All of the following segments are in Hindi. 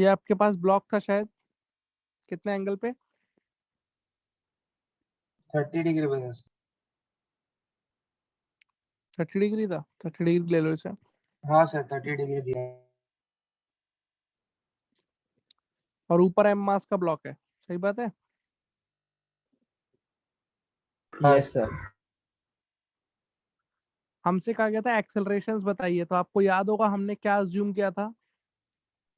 ये आपके पास ब्लॉक था शायद, कितने एंगल पे? 30 डिग्री पे था। 30 डिग्री था, 30 डिग्री ले लो इसे। हाँ सर 30 डिग्री दिया है। और ऊपर एम मास का ब्लॉक है, सही बात है? Yes sir. हमसे कहा गया था एक्सेलरेशंस बताइए, तो आपको याद होगा हमने क्या अज्यूम किया था?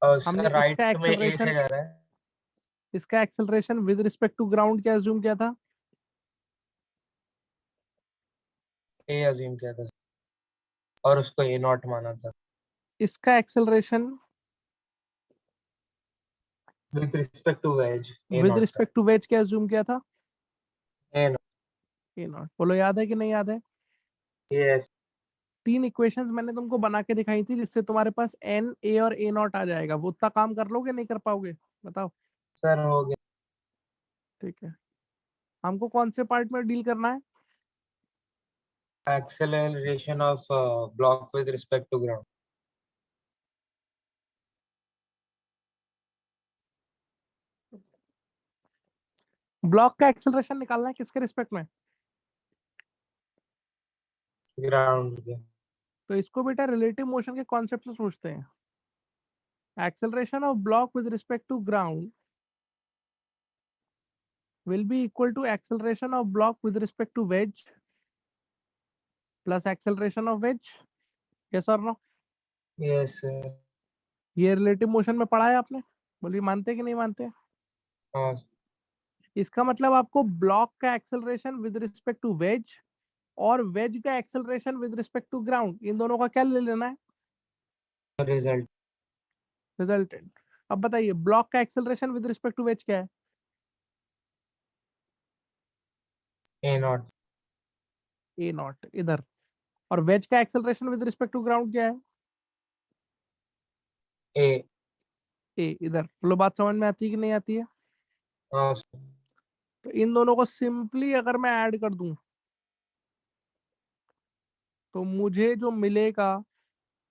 और हमने सर राइट इसका में ए से एक्सेलरेशन, जा रहा है। इसका acceleration with respect to ground क्या अज्यूम किया था? ए अज्यूम किया था और उसको ए नॉट माना था। इसका acceleration with respect to wedge A with naught था। रिस्पेक्ट टू वेज क्या अज्यूम किया था? A naught. A naught. बोलो याद है कि नहीं याद है? यस 3 इक्वेशंस मैंने तुमको बना के दिखाई थी, जिससे तुम्हारे पास एन, ए और ए नॉट आ जाएगा। वो उतना काम कर लोगे, नहीं कर पाओगे? बताओ। सर हो गया। ठीक है, हमको कौन से पार्ट में डील करना है? Acceleration of block with respect to ground. Block का एक्सेलरेशन निकालना है किसके रिस्पेक्ट में? ग्राउंड के। तो इसको बेटा रिलेटिव मोशन के कॉन्सेप्ट से सोचते हैं। Acceleration of block with respect to ground will be equal to acceleration of block with respect to wedge plus acceleration of wedge. Yes or no? Yes sir. ये रिलेटिव मोशन में पढ़ा है आपने? बोलिए मानते कि नहीं मानते? हाँ इसका मतलब आपको ब्लॉक का acceleration with respect to wedge और वेज का acceleration with respect to ground, इन दोनों का क्या ले लेना है? रिजल्ट। रिजल्टेंट। अब बताइए ब्लॉक का acceleration with respect to wedge क्या है? ए नॉट। ए नॉट इधर। और वेज का acceleration with respect to ground क्या है? ए। ए इधर। बोलो बात समझ में आती है कि नहीं आती है? हाँ तो इन दोनों को सिंपली अगर मैं ऐड कर दूं तो मुझे जो मिलेगा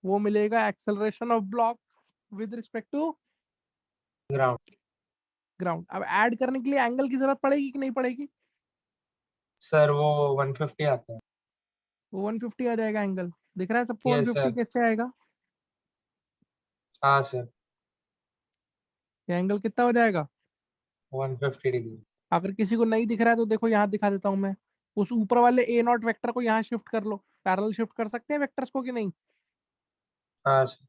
वो मिलेगा acceleration of block with respect to ground. Ground. अब ऐड करने के लिए एंगल की जरूरत पड़ेगी कि नहीं पड़ेगी? सर वो 150 आता है। वो 150 आ जाएगा एंगल। दिख रहा है सबको यस 150 सर। कैसे आएगा? हाँ सर ये एंगल कितना हो जाएगा? 150 डिग्री। अगर किसी को नहीं दिख रहा है तो देखो यहाँ दिखा देता हूँ मैं। उस ऊपर वाले ए नॉट वेक्टर को यहाँ शिफ्ट कर लो। पैरेलल शिफ्ट कर सकते हैं वेक्टर्स को कि नहीं? हाँ सर।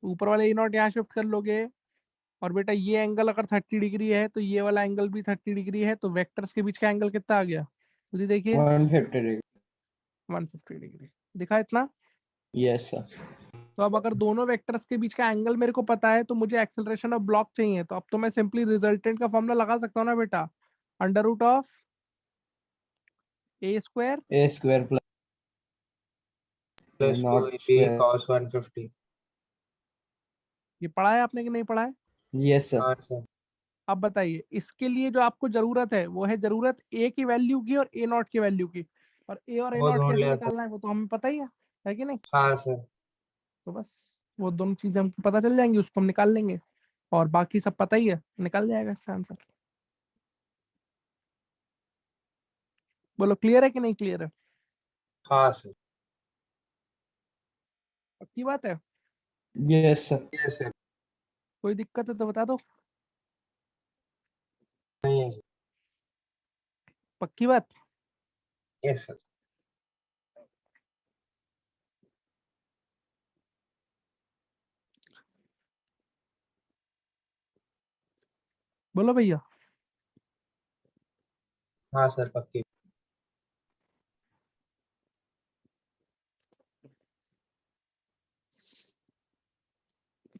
तो ऊपर वाले ए नॉट यहाँ शिफ्ट कर लोगे। और बेटा ये एंगल अगर 30 डिग्री है तो ये वाला एंगल भी 30 डिग्री है, तो वेक्टर्स के बीच का एंगल कितना आ गया? तो देखिए 150 डिग्री। 150 डिग्री दिखा इतना। Yes sir. तो अब अगर दोनों वेक्टर्स के बीच का एंगल मेरे को पता है तो मुझे एक्सेलरेशन ऑफ ब्लॉक चाहिए, तो अब तो मैं सिंपली रिजल्टेंट का फॉर्मूला लगा सकता हूँ ना बेटा। Under root of A square A square plus plus 2 naught B square. Cos 150। ये पढ़ा है आपने कि नहीं पढ़ा है? Yes sir. हाँ सर। अब बताइए इसके लिए जो आपको जरूरत है वो है जरूरत ए की वैल्यू की और ए नॉट की वैल्यू की। और ए और ए वो नॉट ढूंढ कैसे लिया था। निकालना है वो तो हमें पता ही है कि नहीं? हाँ सर। तो बस वो दोनों चीजें हमको पता चल जाएंगी, उसको हम निकाल लेंगे। और बाकी सब पता ही है, निकल जाएगा इसका आंसर। बोलो क्लियर है कि नहीं क्लियर है? हाँ सर। पक्की बात है? Yes sir. Yes sir. कोई दिक्कत है तो बता दो। नहीं है सर। पक्की बात? Yes sir. बोलो भैया। हाँ सर पक्की।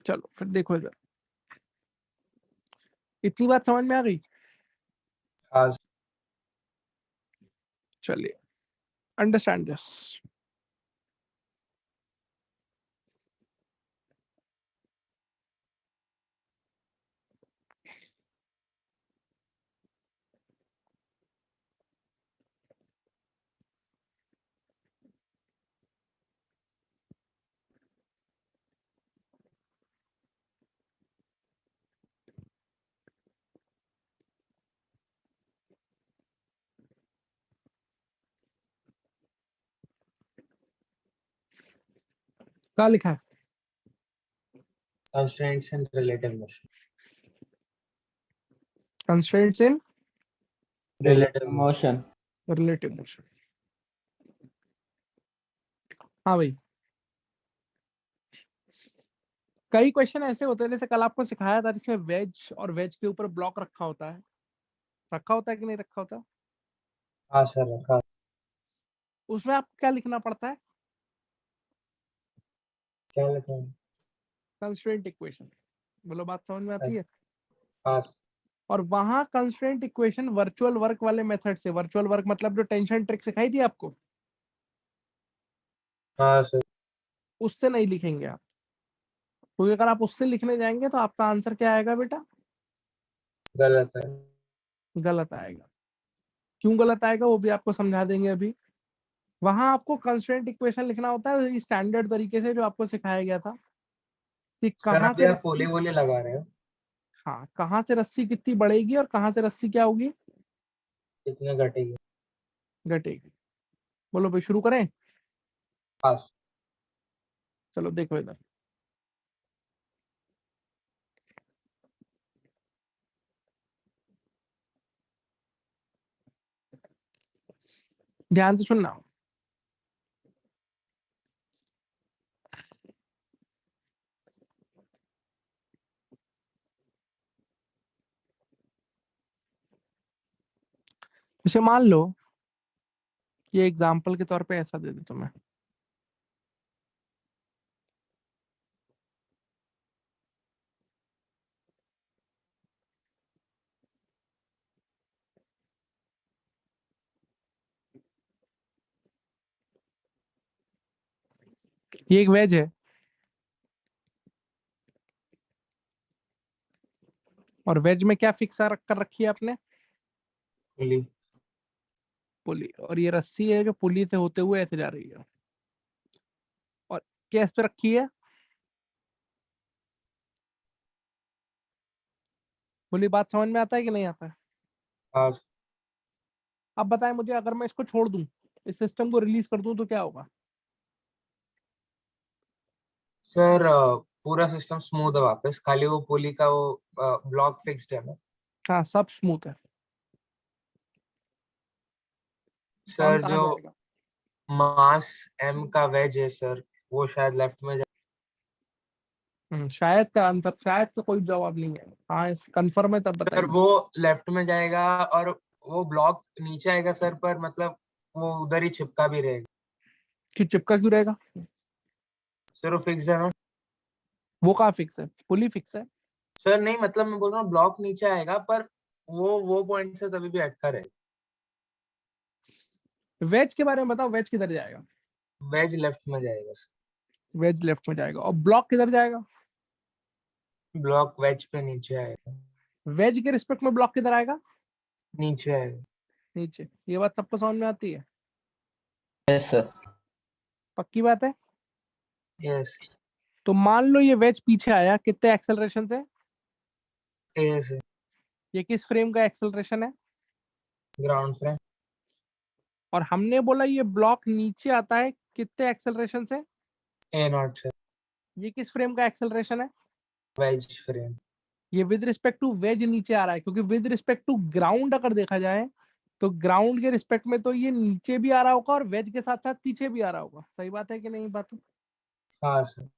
चलो फिर देखो इधर, इतनी बात समझ में आ गई? हाँ सर। चलिए अंडरस्टैंड दिस। क्या लिखा है? constraints in relative motion. Constraints in Relative motion. motion. Relative motion. हाँ भाई, कई क्वेश्चन ऐसे होते हैं, जैसे कल आपको सिखाया था जिसमें वेज और वेज के ऊपर ब्लॉक रखा होता है कि नहीं रखा होता? हाँ सर रखा। उसमें आपको क्या लिखना पड़ता है? क्या लिखा है? Constraint equation. बोलो, बात समझ में आती है? हाँ और वहां कंस्ट्रेंट इक्वेशन वर्चुअल वर्क वाले मेथड से, वर्चुअल वर्क मतलब जो टेंशन ट्रिक सिखाई थी आपको, हाँ सर। उससे नहीं लिखेंगे आप। क्योंकि अगर आप उससे लिखने जाएंगे तो आपका आंसर क्या आएगा बेटा? गलत है। गलत आएगा। क्यों गलत आएगा वो भी आपको समझा देंगे अभी। वहां आपको कंस्ट्रेंट इक्वेशन लिखना होता है स्टैंडर्ड तरीके से, जो आपको सिखाया गया था कि सर कहाँ अभी से आप पोले रस्सी, वोले लगा रहे हो? हाँ, कहाँ से रस्सी कितनी बढ़ेगी और कहाँ से रस्सी क्या होगी, कितने घटेगी? घटेगी। बोलो भाई, शुरू करें? हाँ चलो देखो इधर, ध्यान से सुनना। इसे मान लो, ये एग्जाम्पल के तौर पे ऐसा दे दे तुम्हें, ये एक वेज है और वेज में क्या फिक्स कर रखी है आपने? पुली। पुली। और ये रस्सी है जो पुली से होते हुए ऐसे जा रही है, और क्या इस पे रखी है? पुली। बात समझ में आता है कि नहीं आता है? हाँ अब बताएं मुझे, अगर मैं इसको छोड़ दूं, इस सिस्टम को रिलीज कर दूं, तो क्या होगा? सर पूरा सिस्टम स्मूथ है वापस, खाली वो पुली का वो ब्लॉक फिक्स्ड है ना। हाँ, सब स्मूथ है। कौन सर कहाँ जो जाएगा? मास एम का वेज है सर, वो शायद लेफ्ट में शायद का आंसर, शायद का कोई जवाब नहीं है। हाँ, कंफर्म है तब सर बताइए। वो लेफ्ट में जाएगा और वो ब्लॉक नीचे आएगा सर, पर मतलब वो उधर ही चिपका भी रहेगा। कि चिपका क्यों रहेगा? सर वो फिक्स्ड है ना। वो कहाँ फिक्स है? पुली फिक्स है। सर नहीं, मतलब मैं बोल रहा हूँ ब्लॉक नीचे आएगा, पर वो पॉइंट से तभी भी अटका रहेगा। वेज के बारे में बताओ, वेज किधर जाएगा? वेज लेफ्ट में जाएगा सर। वेज लेफ्ट में जाएगा। और ब्लॉक किधर जाएगा? ब्लॉक वेज पे नीचे आएगा। वेज के रिस्पेक्ट में ब्लॉक किधर आएगा? नीचे आएगा। नीचे। ये बात सबको समझ में आती है? Yes, sir. पक्की बात है? यस। तो मान लो ये वेज पीछे आया, कितने एक्सेलरेशन से? यस। ये किस फ्रेम का एक्सेलरेशन है? Ground frame. और हमने बोला ये ब्लॉक नीचे आता है कितने एक्सेलरेशन से? A naught sir. ये किस फ्रेम का एक्सेलरेशन है? Wedge frame. ये विद रिस्पेक्ट टू वेज नीचे आ रहा है, क्योंकि विद रिस्पेक्ट टू ग्राउंड अगर देखा जाए तो ग्राउंड के रिस्पेक्ट में तो ये नीचे भी आ रहा होगा और वेज के साथ साथ पीछे भी आ रहा होगा। सही बात है कि नहीं बात? हाँ सर।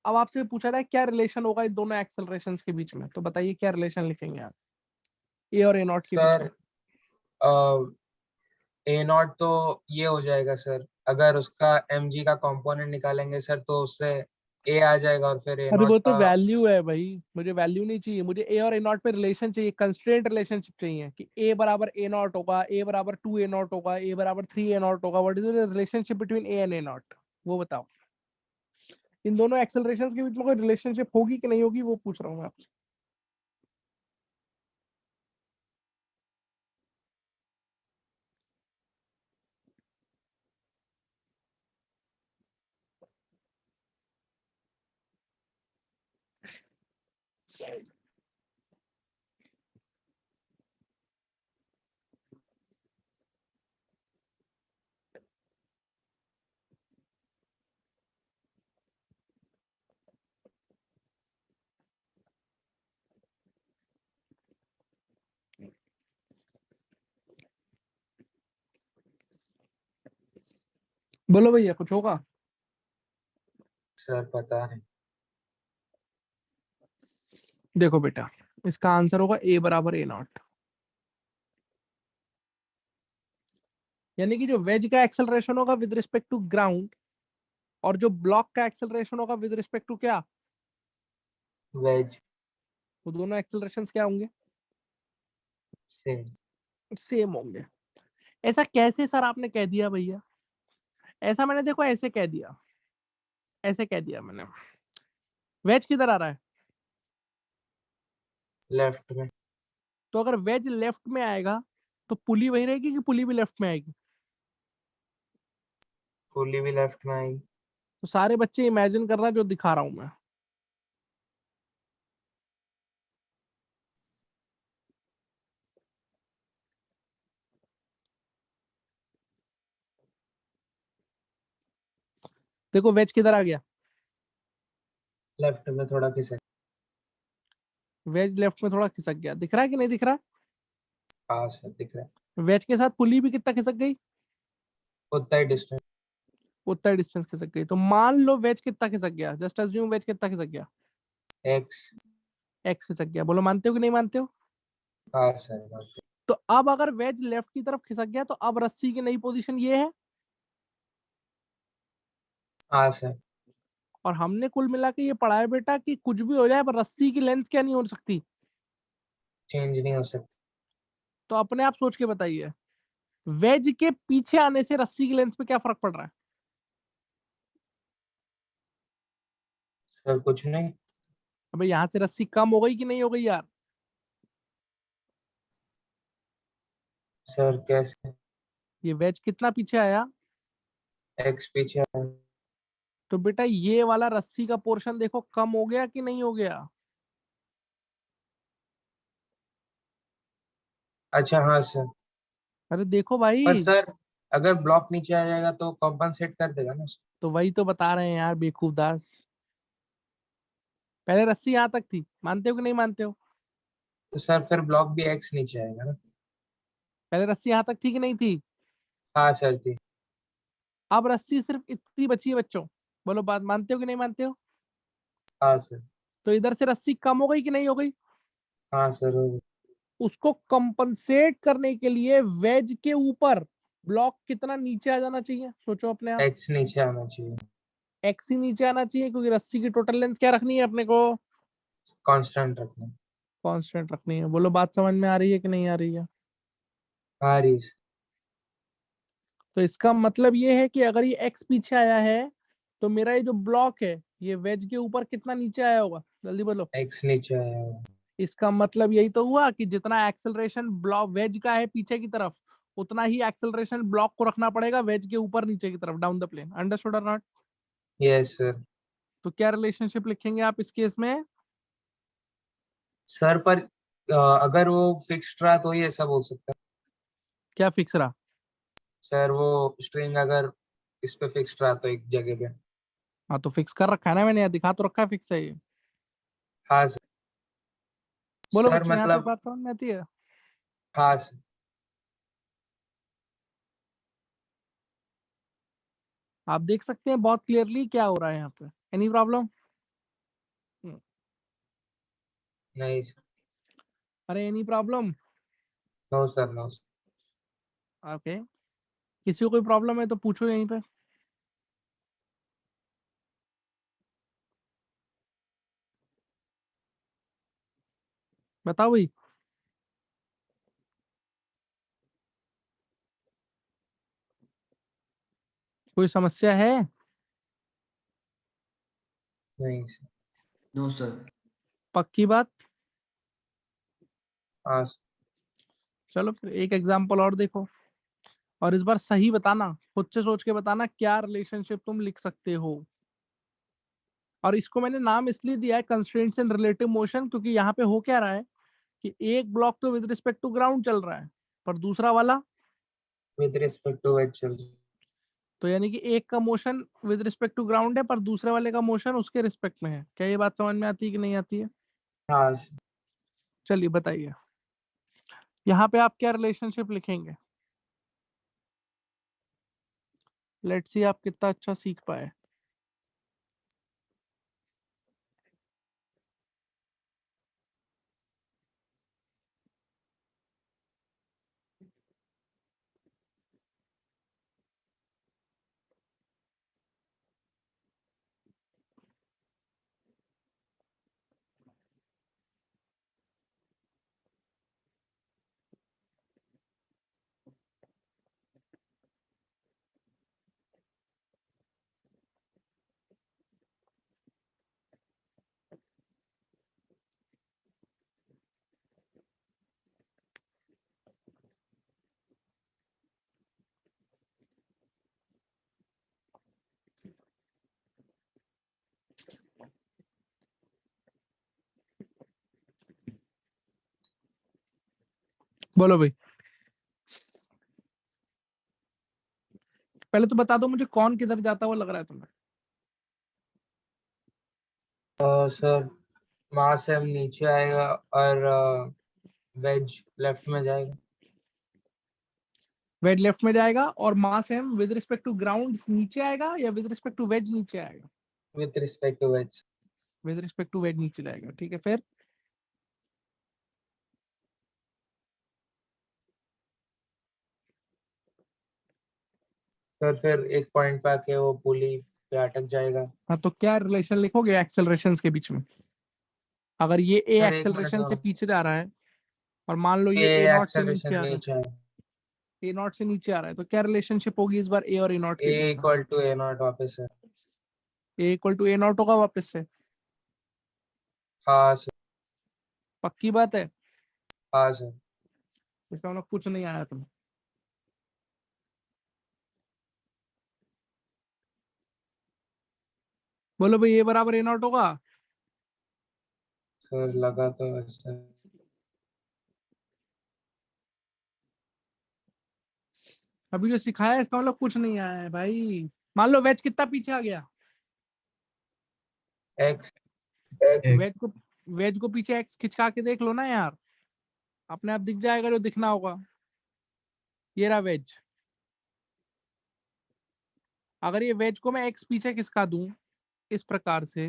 अब आपसे पूछा रहा है क्या रिलेशन होगा इन दोनों एक्सेलरेशंस के बीच में, तो बताइए क्या रिलेशन लिखेंगे आप ए और ए नॉट के बीच सर में? ए नॉट तो ये हो जाएगा सर, अगर उसका एम जी का कंपोनेंट निकालेंगे सर तो उससे ए आ जाएगा, और फिर ए अरे नॉट वो तो का। वैल्यू है भाई, मुझे वैल्यू नहीं चाहिए, मुझे ए और ए नॉट पे रिलेशन चाहिए, कंस्ट्रेंट रिलेशनशिप चाहिए कि ए बराबर ए नॉट होगा, ए बराबर 2 ए नॉट होगा, ए बराबर 3 ए नॉट होगा। What is the relationship between A and A not, वो बताओ। इन दोनों एक्सेलरेशंस के बीच में कोई रिलेशनशिप होगी कि नहीं होगी, वो पूछ रहा हूँ मैं आपसे। बोलो भैया कुछ होगा। सर पता नहीं। देखो बेटा, इसका आंसर होगा ए बराबर ए नॉट। यानी कि जो वेज का एक्सेलरेशन होगा विद रिस्पेक्ट टू ग्राउंड, और जो ब्लॉक का एक्सेलरेशन होगा विद रिस्पेक्ट टू क्या, वेज वो दोनों एक्सेलरेशंस क्या होंगे, से। सेम होंगे। ऐसा कैसे सर आपने कह दिया भैया? ऐसा मैंने देखो ऐसे कह दिया, ऐसे कह दिया मैंने। वेज किधर आ रहा है? लेफ्ट में। तो अगर वेज लेफ्ट में आएगा तो पुली वही रहेगी कि पुली भी लेफ्ट में आएगी? पुली भी लेफ्ट में आई। तो सारे बच्चे इमेजिन करना जो दिखा रहा हूं मैं। देखो वेज किधर आ गया, लेफ्ट में थोड़ा खिसक। वेज लेफ्ट में थोड़ा खिसक गया, दिख रहा है कि नहीं दिख रहा? पास है, दिख रहा है। वेज के साथ पुली भी कितना खिसक गई, उतना ही डिस्टेंस। उतना डिस्टेंस खिसक गई। तो मान लो वेज कितना खिसक गया, जस्ट अज्यूम वेज कितना खिसक गया, एक्स। एक्स खिसक गया। बोलो मानते हो कि नहीं मानते हो? हाँ सर बात। तो अब अगर वेज लेफ्ट की तरफ खिसक गया तो अब रस्सी की नई पोजीशन ये है। हाँ सर। और हमने कुल मिला के ये पढ़ा है बेटा कि कुछ भी हो जाए पर रस्सी की लेंथ क्या नहीं हो सकती। चेंज नहीं हो सकती। तो अपने आप सोच के बताइए, वेज के पीछे आने से रस्सी की लेंथ पे क्या फर्क पड़ रहा है? सर कुछ नहीं। अबे यहाँ से रस्सी कम हो गई कि नहीं हो गई यार? सर कैसे? ये वेज कितना पीछे आया? एक्स पीछे है। तो बेटा ये वाला रस्सी का पोर्शन देखो कम हो गया कि नहीं हो गया? अच्छा हाँ सर। अरे देखो पर भाई। सर अगर ब्लॉक नीचे आ जाएगा तो कॉम्पनसेट कर देगा ना। तो वही तो बता रहे हैं यार बेवकूफ दास। पहले रस्सी यहाँ तक थी, मानते हो कि नहीं मानते हो? तो सर फिर ब्लॉक भी एक्स नीचे आएगा ना। पहले रस्सी यहाँ तक थी कि नहीं थी? हाँ सर थी। अब रस्सी सिर्फ इतनी बची है बच्चों। बोलो बात मानते हो कि नहीं मानते हो? हाँ सर। तो इधर से रस्सी कम हो गई कि नहीं हो गई? हाँ सर हो गया। उसको कंपनसेट करने के लिए वेज के ऊपर ब्लॉक कितना नीचे आ जाना चाहिए, सोचो अपने आप। एक्स नीचे आना चाहिए। एक्स ही नीचे आना चाहिए, क्योंकि रस्सी की टोटल लेंथ क्या रखनी है अपने को, कांस्टेंट रखना। कांस्टेंट रखनी है। बोलो बात समझ में आ रही है कि नहीं आ रही है? आ रही है। तो इसका मतलब ये है कि अगर ये एक्स पीछे आया है तो मेरा ये जो ब्लॉक है ये वेज के ऊपर कितना नीचे आया होगा, जल्दी बोलो। एक्स नीचे आया होगा। इसका मतलब यही तो हुआ कि जितना एक्सेलरेशन ब्लॉक वेज का है पीछे की तरफ, उतना ही एक्सेलरेशन ब्लॉक को रखना पड़ेगा वेज के ऊपर नीचे की तरफ, डाउन द प्लेन। अंडरस्टूड और नॉट? Yes sir. तो क्या रिलेशनशिप लिखेंगे आप इस केस में? सर पर अगर वो फिक्स्ड रहा तो ये सब हो सकता है। क्या फिक्स रहा? सर वो स्ट्रिंग अगर इस पे फिक्स्ड रहा तो एक जगह पे। हाँ तो फिक्स कर रखा है ना मैंने, यहाँ दिखा तो रखा है फिक्स है ये। हाँ सर। बोलो सर बच्चे यहाँ तक मतलब। बात समझ में आती है? हाँ सर। आप देख सकते हैं बहुत क्लियरली क्या हो रहा है यहाँ पे। Any problem? नहीं सर। अरे any problem? No sir no sir. Okay. किसी को कोई प्रॉब्लम है तो पूछो यहीं पे। बताओ भाई। कोई समस्या है? नहीं सर। No sir. पक्की बात? हाँ सर। चलो फिर एक एग्जांपल और देखो, और इस बार सही बताना, खुद से सोच के बताना क्या रिलेशनशिप तुम लिख सकते हो। और इसको मैंने नाम इसलिए दिया है कंस्ट्रेंट्स एंड रिलेटिव मोशन, क्योंकि यहाँ पे हो क्या रहा है कि एक ब्लॉक तो विद रिस्पेक्ट टू ग्राउंड चल रहा है, पर दूसरा वाला, विद रिस्पेक्ट टू वेज चल। तो यानी कि एक का motion with respect to ground है पर दूसरे वाले का मोशन उसके रिस्पेक्ट में है। क्या ये बात समझ में आती है कि नहीं आती है? हाँ सर। चलिए बताइए, यहाँ पे आप क्या रिलेशनशिप लिखेंगे? लेट्स सी आप कितना अच्छा सीख पाए। बोलो भाई, पहले तो बता दो मुझे कौन किधर जाता हुआ लग रहा है तुम्हें। सर मास एम नीचे आएगा और वेज लेफ्ट में जाएगा। वेज लेफ्ट में जाएगा और mass M with respect to ground नीचे आएगा या विद रिस्पेक्ट टू वेज नीचे आएगा? With respect to wedge. With respect to wedge नीचे जाएगा, ठीक है। फिर सर फिर एक पॉइंट पे आके वो पुली पे अटक जाएगा। हाँ, तो क्या रिलेशन लिखोगे एक्सेलरेशन के बीच में? अगर ये ए सर एक मिनट एक्सेलरेशन से पीछे जा रहा है और मान लो ये ए ए नॉट से नीचे एक्सेलरेशन आ रहा नीचे है। है, ए नॉट से नीचे आ रहा है, तो क्या रिलेशनशिप होगी इस बार ए और ए नॉट के ए बीच में? इक्वल टू ए नॉट वापस है। ए इक्वल टू ए नॉट होगा वापस से? हाँ सर। पक्की बात है? हाँ सर। इसका मतलब कुछ नहीं आया तुम्हें। बोलो भाई, ए बराबर ए नॉट होगा? सर लगा तो ऐसा। अभी जो सिखाया है इसका मतलब कुछ नहीं आया है भाई। मान लो वेज कितना पीछे आ गया? एक्स। वेज को पीछे एक्स खिंचका के देख लो ना यार, अपने आप दिख जाएगा जो दिखना होगा। ये रहा वेज। अगर ये वेज को मैं एक्स पीछे खिसका दूं इस प्रकार से,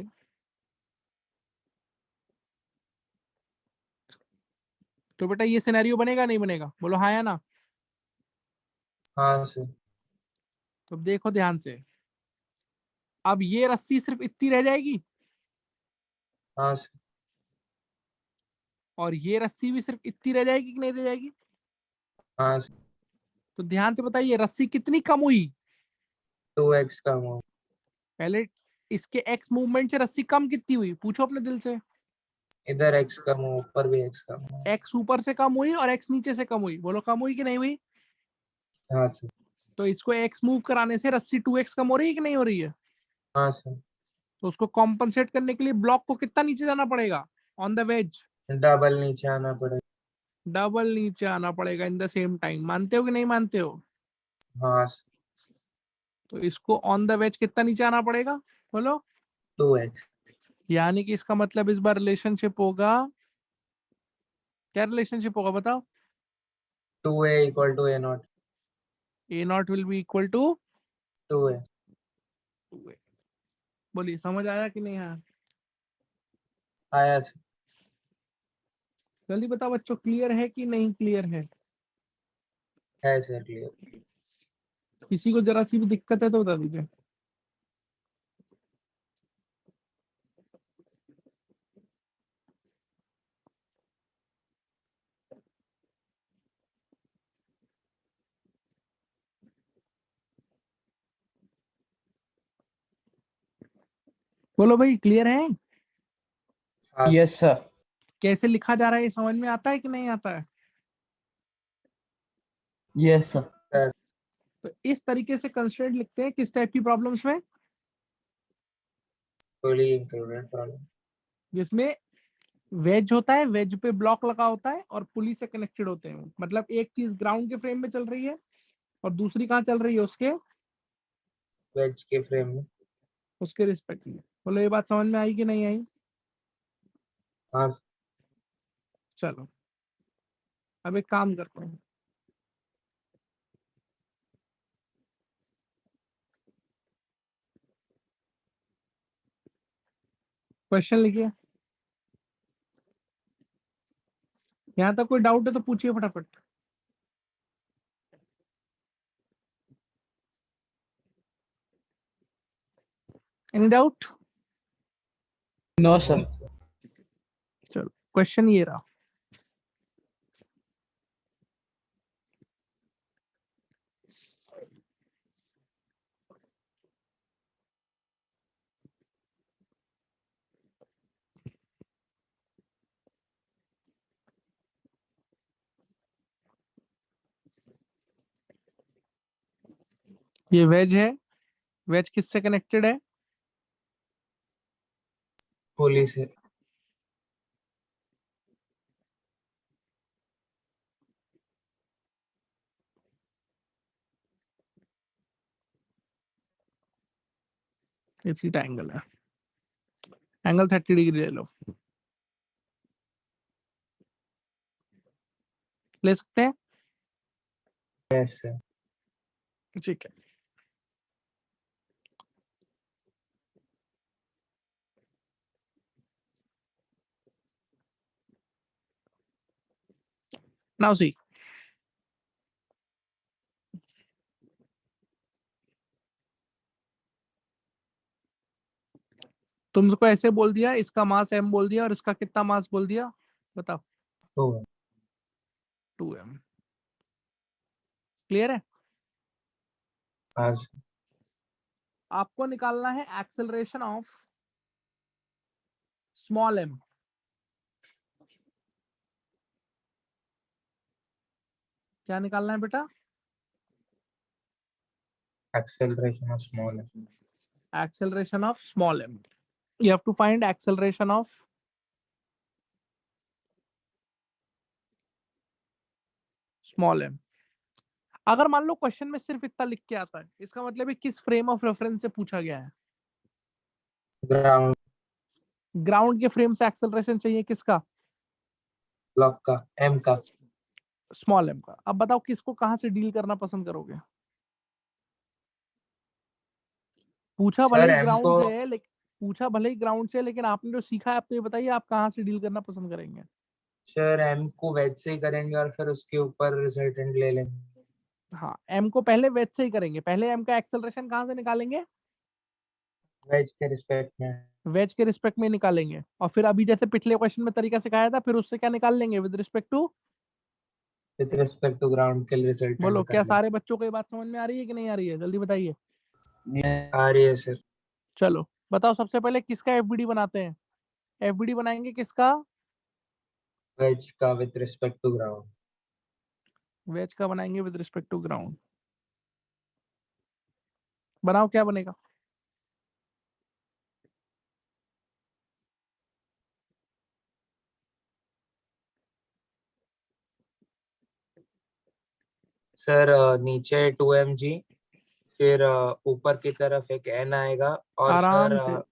तो बेटा ये सिनेरियो बनेगा नहीं बनेगा? बोलो हाँ या ना। हाँ सर। तो अब देखो ध्यान से, अब ये रस्सी सिर्फ इतनी रह जाएगी हाँ सर। और ये रस्सी भी सिर्फ इतनी रह जाएगी कि नहीं रह जाएगी? हाँ सर। तो ध्यान से बताइए रस्सी कितनी कम हुई। 2x का मूव। पहले इसके एक्स मूवमेंट से रस्सी कम कितनी हुई, पूछो अपने दिल से। इधर x का मूव, ऊपर भी x का मूव। एक्स ऊपर से कम हुई और एक्स नीचे से कम हुई, बोलो कम हुई कि नहीं हुई? हाँ सर। तो इसको एक्स मूव कराने से रस्सी 2x कम हो रही है कि नहीं हो रही है? हाँ सर। तो उसको कॉम्पनसेट करने के लिए ब्लॉक को कितना नीचे जाना पड़ेगा ऑन द वेज? डबल नीचे आना पड़ेगा। डबल नीचे आना पड़ेगा इन द सेम टाइम। मानते हो कि नहीं मानते हो? हाँ सर। तो इसको ऑन द वेज कितना नीचे आना पड़ेगा, बोलो। 2x। यानी कि इसका मतलब इस बार रिलेशनशिप होगा, क्या रिलेशनशिप होगा बताओ? 2a equal to a naught. A naught will be equal to 2a। 2a। बोलिए समझ आया कि नहीं आया? आया सर। जल्दी बताओ बच्चों, क्लियर है कि नहीं क्लियर है? है सर क्लियर। किसी को जरा सी भी दिक्कत है तो बता दीजिए। बोलो भाई, क्लियर है? हाँ सर। Yes sir. कैसे लिखा जा रहा है ये समझ में आता है कि नहीं आता है? Yes sir. सर, तो इस तरीके से कंस्ट्रेंट लिखते हैं किस टाइप की प्रॉब्लम्स में? fully included problem. जिसमें वेज होता है, वेज पे ब्लॉक लगा होता है और पुली से कनेक्टेड होते हैं। मतलब एक चीज ग्राउंड के फ्रेम में चल रही है और दूसरी कहाँ चल रही है, उसके वेज के फ्रेम में। उसके रिस्पेक्ट में। बोलो ये बात समझ में आई कि नहीं आई? हाँ सर। चलो अब एक काम करते हैं, क्वेश्चन लिखिए। यहाँ तक कोई डाउट है तो पूछिए फटाफट। Any doubt? No sir. चलो क्वेश्चन ये रहा। ये वेज है। वेज किससे कनेक्टेड है? पुलिस से। ये थीटा एंगल है। एंगल 30 डिग्री ले लो। ले सकते हैं? Yes sir. ठीक है। नाउ सी, तुमको ऐसे बोल दिया, इसका मास m बोल दिया और इसका कितना मास बोल दिया, बताओ। तो 2m। क्लियर है? हाँ सर। आपको निकालना है एक्सेलरेशन ऑफ स्मॉल m। क्या निकालना है बेटा? एक्सेलरेशन ऑफ स्मॉल है। Acceleration of small m. You have to find acceleration of small m. अगर मान लो क्वेश्चन में सिर्फ इतना लिख के आता है, इसका मतलब है किस फ्रेम ऑफ रेफरेंस से पूछा गया है? ग्राउंड ग्राउंड के फ्रेम से एक्सेलरेशन चाहिए किसका? ब्लॉक का, एम का। स्मॉल m का। अब बताओ किसको कहां से डील करना पसंद करोगे? पूछा भले सर ही एम ग्राउंड को से है, लेकिन पूछा भले ही ग्राउंड से, लेकिन आपने जो सीखा है, आप तो ये बताइए आप कहां से डील करना पसंद करेंगे? सर एम को वेज से ही करेंगे और फिर उसके ऊपर रिजल्टेंट ले लेंगे। हाँ, m को पहले वेज से ही करेंगे। पहले m का एक्सेलरेशन कहां से निकालेंगे? वेज के रिस्पेक्ट में। वेज के रिस्पेक्ट में निकालेंगे, और फिर अभी जैसे पिछले क्वेश्चन में तरीका सिखाया था, फिर उससे क्या निकाल लेंगे? With respect to. With respect to ground के रिजल्टेंट बोलो, क्या निकाल लेंगे। सारे बच्चों को ये बात समझ में आ रही है कि नहीं आ रही है? जल्दी बताइए। आ रही है सर। चलो बताओ, सबसे पहले किसका एफबीडी बनाते हैं? एफबीडी बनाएंगे किसका? वेज का with respect to ground. Wedge का बनाएंगे विद रिस्पेक्ट टू ग्राउंड। बनाओ, क्या बनेगा? सर नीचे 2 mg, फिर ऊपर की तरफ एक एन आएगा। और सर आराम से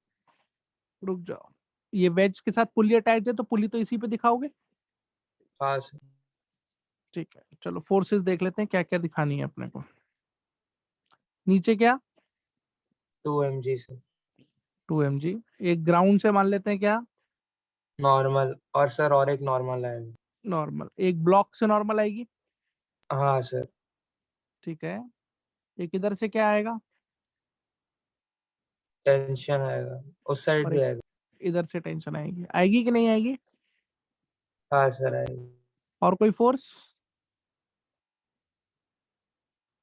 रुक जाओ। ये वेज के साथ पुली अटैच है, तो पुली तो इसी पे दिखाओगे। हाँ सर। ठीक है, चलो फोर्सेस देख लेते हैं क्या क्या दिखानी है अपने को। नीचे क्या? 2 mg सर। 2 mg। एक ग्राउंड से मान लेते हैं क्या? नॉर्मल। और सर और एक नॉर्मल आएगा। नॉर्मल। एक ब्लॉक से नॉर्मल आएगी। हाँ सर। ठीक है। एक इधर से क्या आएगा? टेंशन आएगा। उस साइड और भी एक आएगा। इधर से टेंशन आएगी। आएगी कि नहीं आएगी? हाँ सर आएगा। और कोई फोर्स?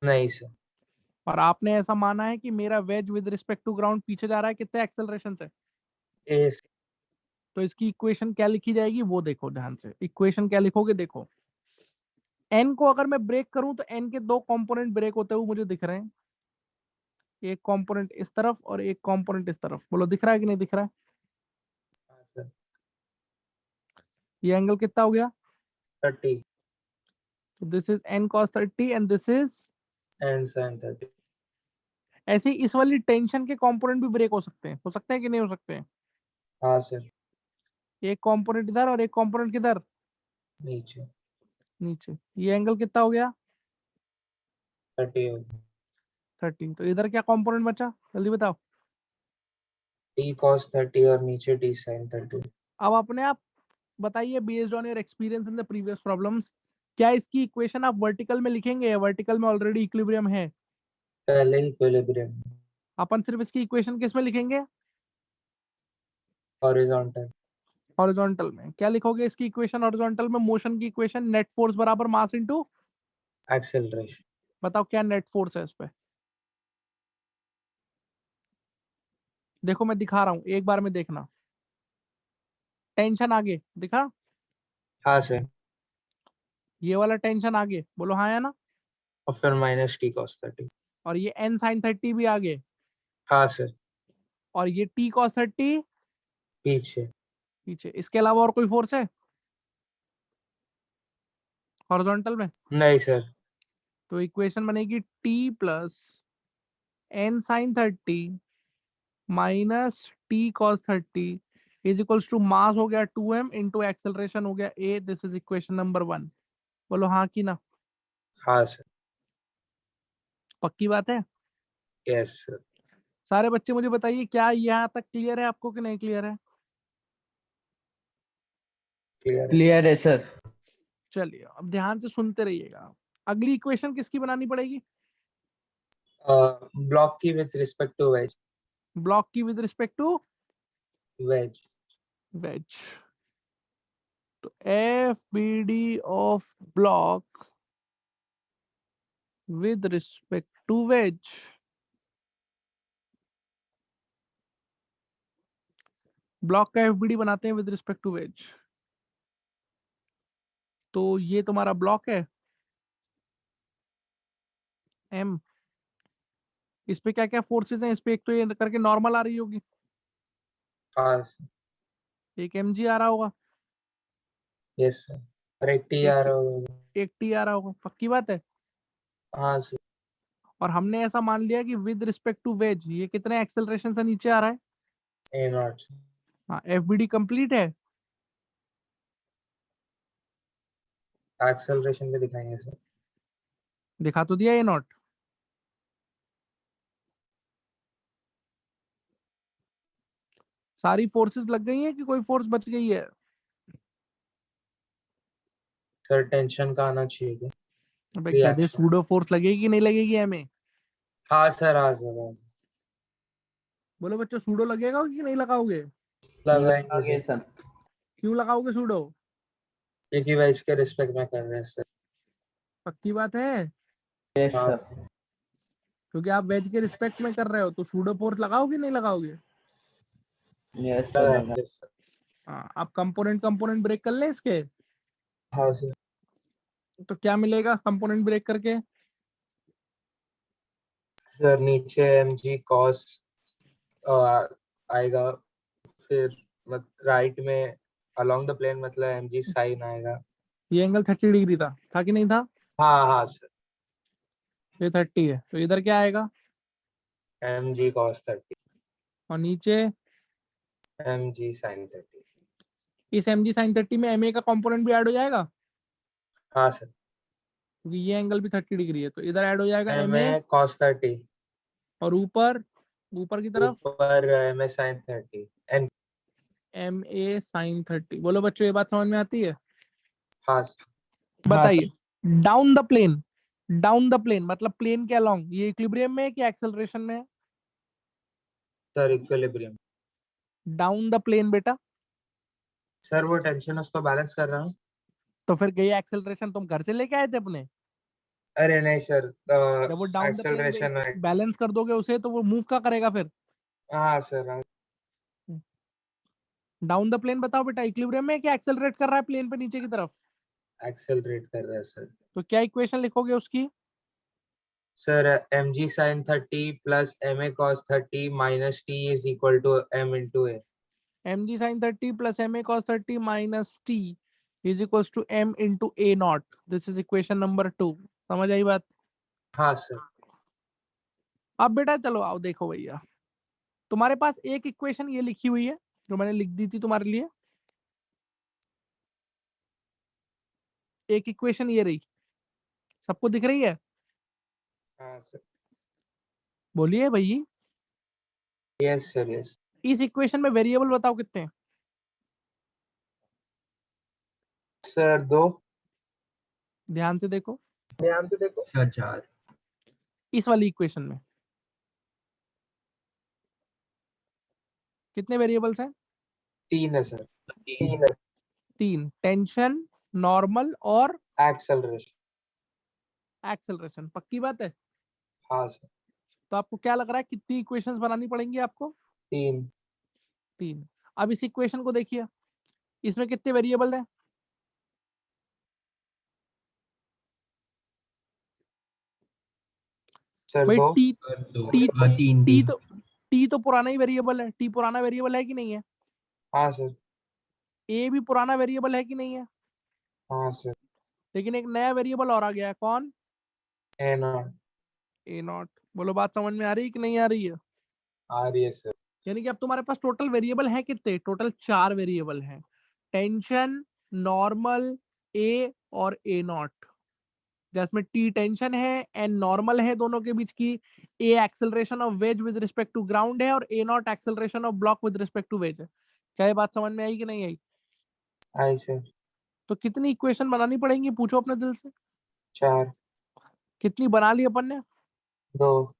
नहीं सर। और आपने ऐसा माना है कि मेरा wedge with respect to ground पीछे जा रहा है कितने एक्सेलरेशन से? ए तो इसकी इक्वेशन क्या लिखी जाएगी वो देखो ध्यान से। इक्वेशन क्या लिखोगे देखो। एन को अगर मैं ब्रेक करूं तो एन के दो कंपोनेंट ब्रेक होते हुए मुझे दिख रहे हैं। एक कंपोनेंट इस तरफ और एक कंपोनेंट इस तरफ। बोलो दिख रहा है कि नहीं दिख रहा है? हाँ सर। ये एंगल कितना हो गया? 30 तो this is an cos 30 and this is. And sin 30। ऐसे ही इस वाली टेंशन के कंपोनेंट भी ब्रेक हो सकते हैं कि नहीं हो सकते हैं? हाँ सर। एक कंपोनेंट इधर और एक कंपोनेंट किधर? नीचे नीचे। ये एंगल कितना हो गया? 30 हो गया। 13। तो इधर क्या कंपोनेंट बचा, जल्दी बताओ। t cos 30 और नीचे t sin 30। अब अपने आप बताइए based on your experience in the previous problems, क्या इसकी इक्वेशन आप वर्टिकल में लिखेंगे या वर्टिकल में ऑलरेडी इक्विलिब्रियम है? पहले ही इक्विलिब्रियम, अपन सिर्फ इसकी इक्वेशन किस में लिखेंगे? हॉरिजॉन्टल। हॉरिजॉन्टल में क्या लिखोगे इसकी इक्वेशन? हॉरिजॉन्टल में मोशन की इक्वेशन नेट फोर्स बराबर मास इनटू, एक्सेलरेशन। बताओ क्या नेट फोर्स है इस पे? देखो मैं दिखा रहा हूँ, एक बार में देखना। टेंशन आगे दिखा, हाँ सर, ये वाला टेंशन आगे, बोलो हाँ या ना। और फिर माइनस t cos 30। और ये n sin 30 भी आगे, हाँ सर, और ये t cos 30 पीछे। पीछे। इसके अलावा और कोई फोर्स है हॉरिजॉन्टल में? नहीं सर। तो इक्वेशन बनेगी t plus n sin 30 minus t cos 30 is equals to mass हो गया 2m इंटू एक्सेलरेशन हो गया a। This is equation number 1। बोलो हाँ कि ना। हाँ सर। पक्की बात है? Yes sir. सारे बच्चे मुझे बताइए क्या यहाँ तक क्लियर है आपको कि नहीं क्लियर है? क्लियर है। क्लियर है सर। चलिए अब ध्यान से सुनते रहिएगा। अगली इक्वेशन किसकी बनानी पड़ेगी? ब्लॉक की with respect to wedge. Block की with respect to wedge. Wedge. तो F B D of block with respect to wedge, block का एफबीडी बनाते हैं विद रिस्पेक्ट टू वेज। तो ये तुम्हारा ब्लॉक है एम, इस पे क्या क्या फोर्सेस हैं? इस पे एक तो ये करके नॉर्मल आ रही होगी, हाँ सर। एक एम जी आ रहा होगा, यस सर, और एक t आ एक रहा होगा। एक टी आ रहा होगा। पक्की बात है? हाँ सर। और हमने ऐसा मान लिया कि विद रिस्पेक्ट टू वेज ये कितने एक्सेलरेशन से नीचे आ रहा है। a not. हाँ, एफबीडी कंप्लीट है। एक्सेलरेशन पे दिखाएंगे सर। दिखा तो दिया ए नॉट। सारी फोर्सेस लग गई हैं कि कोई फोर्स बच गई है? सर टेंशन का आना चाहिए क्या? अबे गधे, रिएक्शन। सूडो फोर्स लगेगी कि नहीं लगेगी हमें? हाँ सर, हाँ सर, हाँ सर। बोलो बच्चों, सूडो लगेगा कि नहीं लगाओगे? लगाएंगे आगे सर, सर। क्यों लगाओगे सूडो? एक ही वेज के रिस्पेक्ट में कर रहे हैं सर। पक्की बात है? यस हाँ सर। सर। क्योंकि आप वेज के रिस्पेक्ट में कर रहे हो तो सूडो फोर्स लगाओगे नहीं लगाओगे? यस सर लगा। लगाएंगे सर। हाँ, आप कंपोनेंट कंपोनेंट ब्रेक कर लें इसके, हाँ सर। तो क्या मिलेगा कंपोनेंट ब्रेक करके? सर नीचे mg cos आएगा, फिर राइट में अलोंग द प्लेन मतलब mg sin आएगा। ये एंगल 30 डिग्री था कि नहीं था? हाँ हाँ सर। ये 30 है तो इधर क्या आएगा? mg cos 30, और नीचे mg sin 30। इस एम जी साइन 30 में एम ए का कंपोनेंट भी ऐड हो जाएगा, हाँ सर। क्योंकि ये एंगल भी 30 डिग्री है तो इधर ऐड हो जाएगा एम ma ए। cos 30, और ऊपर ऊपर की तरफ ऊपर ma sin 30 and. M A sine 30। बोलो बच्चों ये बात समझ में आती है? हाँ सर। हाँ सर। बताइए down the plane, down the plane मतलब प्लेन के अलोंग ये इक्विलिब्रियम में है कि एक्सेलरेशन में है? Sir equilibrium. Down the plane बेटा। सर वो टेंशन उसको बैलेंस कर रहा हूँ। तो फिर गई एक्सेलरेशन तुम घर से लेके आए थे अपने? अरे नहीं सर, जब वो डाउन द प्लेन एक्सेलरेशन है। बैलेंस कर दोगे उसे तो वो मूव का करेगा फिर? हाँ सर, हाँ। डाउन द प्लेन बताओ बेटा, इक्विलिब्रियम में है कि एक्सेलरेट कर रहा है प्लेन पे नीचे की तरफ? एक्सेलरेट कर रहा है सर। तो क्या इक्वेशन लिखोगे उसकी? Sir mg sin 30 plus ma cos 30 minus t is equal to m into a। M g sine 30 plus m a cos 30 minus t is equals to m into a naught. This is equation number 2। समझ आई बात? हाँ सर। अब बेटा चलो आओ देखो भैया, तुम्हारे पास एक इक्वेशन ये लिखी हुई है जो मैंने लिख दी थी तुम्हारे लिए। एक इक्वेशन ये रही, सबको दिख रही है? हाँ सर। बोलिए भैया। Yes sir, yes. इस इक्वेशन में वेरिएबल बताओ कितने हैं? सर 2। ध्यान से देखो सर 4 इस वाली इक्वेशन में कितने वेरिएबल्स हैं? 3 है सर। 3, टेंशन, नॉर्मल और एक्सेलरेशन। एक्सेलरेशन। पक्की बात है? हाँ सर। तो आपको क्या लग रहा है कितनी इक्वेशंस बनानी पड़ेंगी आपको? 3। 3। अब इस इक्वेशन को देखिए, इसमें कितने वेरिएबल हैं? सर भाई 2। टी टी 3 टी तो पुराना ही वेरिएबल है। टी पुराना वेरिएबल है कि नहीं है? हाँ सर। ए भी पुराना वेरिएबल है कि नहीं है? हाँ सर। लेकिन एक नया वेरिएबल और आ गया है, कौन? ए नॉट। A naught. बोलो बात समझ में आ रही है कि नहीं आ रही है? आ रही है सर। यानी कि अब तुम्हारे पास टोटल वेरिएबल है कितने? टोटल 4 वेरिएबल हैं। टेंशन, नॉर्मल, ए और ए नॉट। जिसमें टी टेंशन है, एन नॉर्मल है दोनों के बीच की, A acceleration of wedge with respect to ground है और A naught acceleration of block with respect to wedge है। क्या ये बात समझ में आई कि नहीं आई? आई सर। तो कितनी इक्वेशन बनानी पड़ेंगी, पूछो अपने दिल से। 4। कितनी बना ली अपन ने? 2।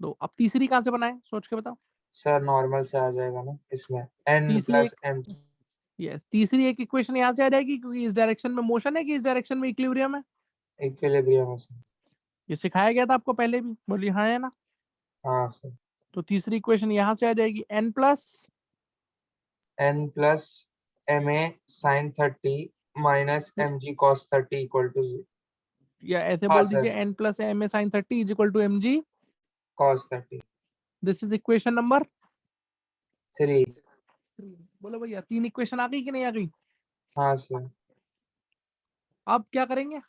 2। अब तीसरी कहाँ से बनाए, सोच के बताओ। सर नॉर्मल से आ जाएगा ना इसमें, n तीसरी प्लस एक m। यस, तीसरी एक इक्वेशन यहाँ से आ जाएगी क्योंकि इस डायरेक्शन में मोशन है कि इस डायरेक्शन में इक्विलिब्रियम है। इक्विलिब्रियम है सर। ये सिखाया गया था आपको पहले भी, बोलिए हाँ है ना? हाँ सर। तो तीसरी इक्वेशन यहाँ से आ जाएगी, n plus n plus ma sin 30 minus mg cos 30 equal to 0। या ऐसे हाँ बोल सर। दीजिए n plus m A sine 30 is equal to M g. cos 30। This is equation number 3। 3। बोलो भैया 3 इक्वेशन आ गई कि नहीं आ गई? हाँ सर। अब क्या करेंगे?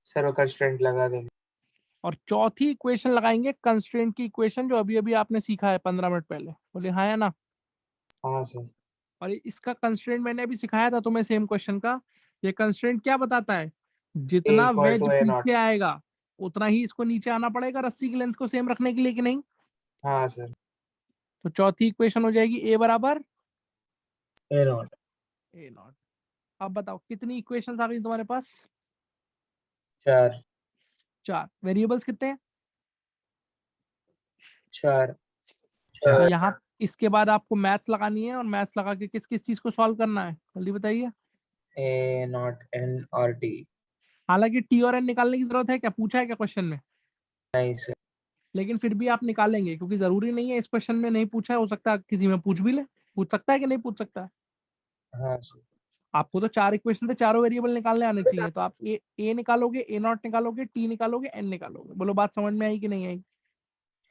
सर वो कंस्ट्रेंट लगा देंगे। और चौथी इक्वेशन लगाएंगे, कंस्ट्रेंट की इक्वेशन, जो अभी अभी आपने सीखा है 15 मिनट पहले। बोले हाँ या ना? हाँ सर। और इसका कंस्ट्रेंट मैंने अभी सिखाया था तुम्हें सेम क्वेश्चन का। ये कंस्ट्रेंट क्या बताता है? a जितना equal wedge to a naught. पीछे आएगा उतना ही इसको नीचे आना पड़ेगा रस्सी की लेंथ को सेम रखने के लिए, कि नहीं? हाँ सर। तो चौथी इक्वेशन हो जाएगी ए बराबर a नॉट। A not. अब बताओ कितनी इक्वेशंस आ गई तुम्हारे पास? 4। 4। वेरिएबल्स कितने हैं? 4। तो यहाँ इसके बाद आपको मैथ्स लगानी है, और मैथ्स लगा के किस किस चीज को सॉल्व करना है जल्दी बताइए। a नॉट n और t। हालांकि टी और एन निकालने की जरूरत है क्या, पूछा है क्या क्वेश्चन में? नहीं सर। लेकिन फिर भी आप निकालेंगे क्योंकि जरूरी नहीं है इस क्वेश्चन में नहीं पूछा है, हो सकता है किसी में पूछ भी ले। पूछ सकता है कि नहीं पूछ सकता है? हाँ सर। आपको तो 4 इक्वेशन थे, चारों वेरिएबल निकालने आने चाहिए। तो आप ए निकालोगे, ए नॉट निकालोगे, टी निकालोगे, एन निकालोगे। बोलो बात समझ में आई कि नहीं आई?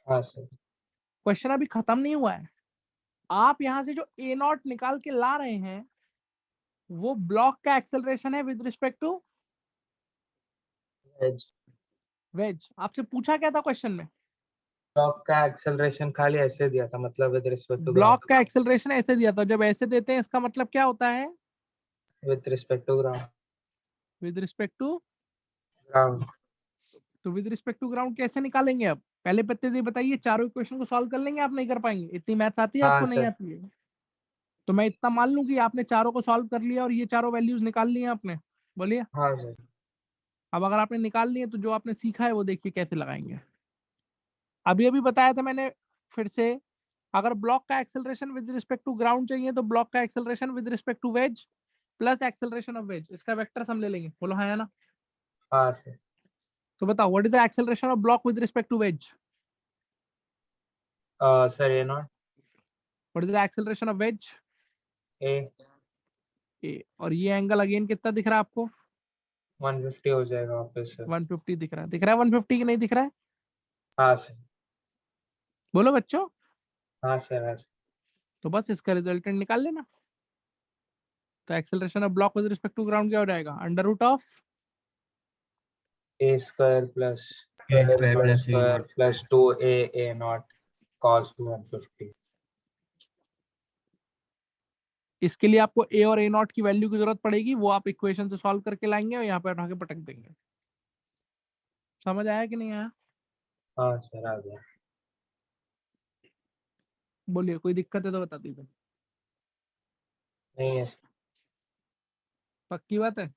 हाँ सर। क्वेश्चन अभी खत्म नहीं हुआ है। आप यहाँ से जो ए नॉट निकाल के ला रहे हैं वो ब्लॉक का एक्सेलरेशन है विद रिस्पेक्ट टू वेज। आपसे पूछा क्या था क्वेश्चन में? ब्लॉक का एक्सेलरेशन खाली ऐसे दिया था, मतलब with respect to block ground. का एक्सेलरेशन ऐसे दिया था। जब ऐसे देते हैं इसका मतलब क्या होता है? With respect to ground. With respect to. Ground. तो विद रिस्पेक्ट टू ग्राउंड कैसे निकालेंगे? अब पहले पत्ते दे बताइए, चारों इक्वेशन को सॉल्व कर लेंगे? आप नहीं कर पाएंगे? इतनी मैथ्स आती है हाँ आपको, नहीं सर। आती है? तो मैं इतना मान लूं कि आपने चारों को सॉल्व कर लिया और ये चारों वैल्यूज निकाल ली हैं आपने? बोलिए। हाँ सर। अब अगर आपने निकाल लिए तो जो आपने सीखा है वो देखिए कैसे लगाएंगे। अभी अभी बताया था मैंने, फिर से। अगर ब्लॉक का acceleration with respect to ground चाहिए तो ब्लॉक का acceleration with respect to wedge plus acceleration of wedge, इसका वेक्टर हम ले लेंगे। बोलो हाँ या ना? हाँ सर। तो बताओ what is the acceleration of block with respect to wedge? Sir A naught. What is the acceleration of wedge? A A. और ये एंगल अगेन कितना दिख रहा है आपको? 150 हो जाएगा वापस सर। 150 दिख रहा है? दिख रहा है 150 की नहीं दिख रहा है? हाँ सर। बोलो बच्चों। हाँ सर। हाँ सर। तो बस इसका रिजल्टेंट निकाल लेना। तो acceleration of block with respect to ground क्या हो जाएगा? Under root of A square plus A square plus A square naught. Plus 2a a naught cos 150। इसके लिए आपको ए और ए नॉट की वैल्यू की जरूरत पड़ेगी, वो आप इक्वेशन से सॉल्व करके लाएंगे और यहाँ पे उठा के पटक देंगे। समझ आया कि नहीं आया? हाँ सर आ गया। बोलिए, कोई दिक्कत है तो बता दीजिए। नहीं है सर। पक्की बात है?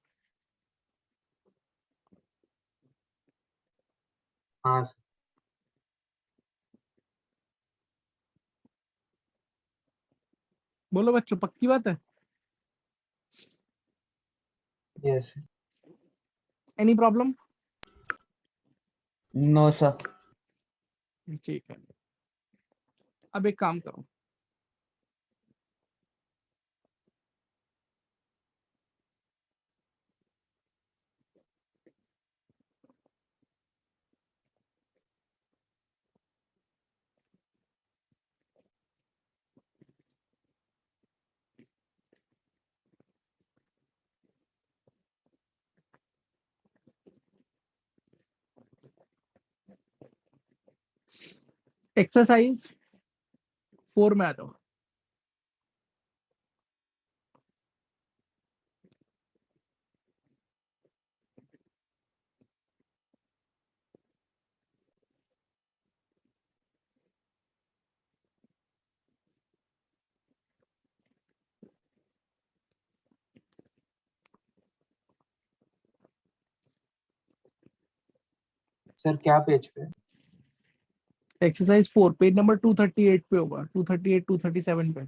हाँ सर। बोलो बच्चों, पक्की बात है? Yes sir. Any problem? No sir. ठीक है, अब एक काम करो, एक्सरसाइज 4 में आ जाओ। सर क्या पेज पे? एक्सरसाइज 4 पेज नंबर 238 पे होगा, 238 237 पे।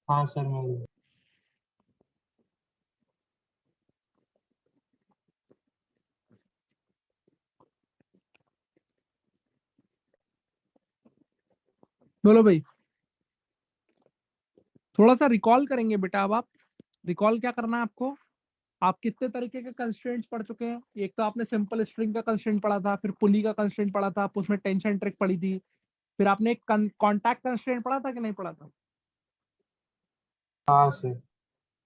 हाँ सर मैं बोलो भाई, थोड़ा सा रिकॉल करेंगे बेटा। अब आप रिकॉल क्या करना है आपको, आप कितने तरीके के कंस्ट्रेंट्स पढ़ चुके हैं? एक तो आपने सिंपल स्ट्रिंग का कंस्ट्रेंट पढ़ा था, फिर पुली का कंस्ट्रेंट पढ़ा था, आप उसमें टेंशन ट्रिक पढ़ी थी, फिर आपने एक कॉन्टैक्ट कंस्ट्रेंट पढ़ा था कि नहीं पढ़ा था? हाँ सर।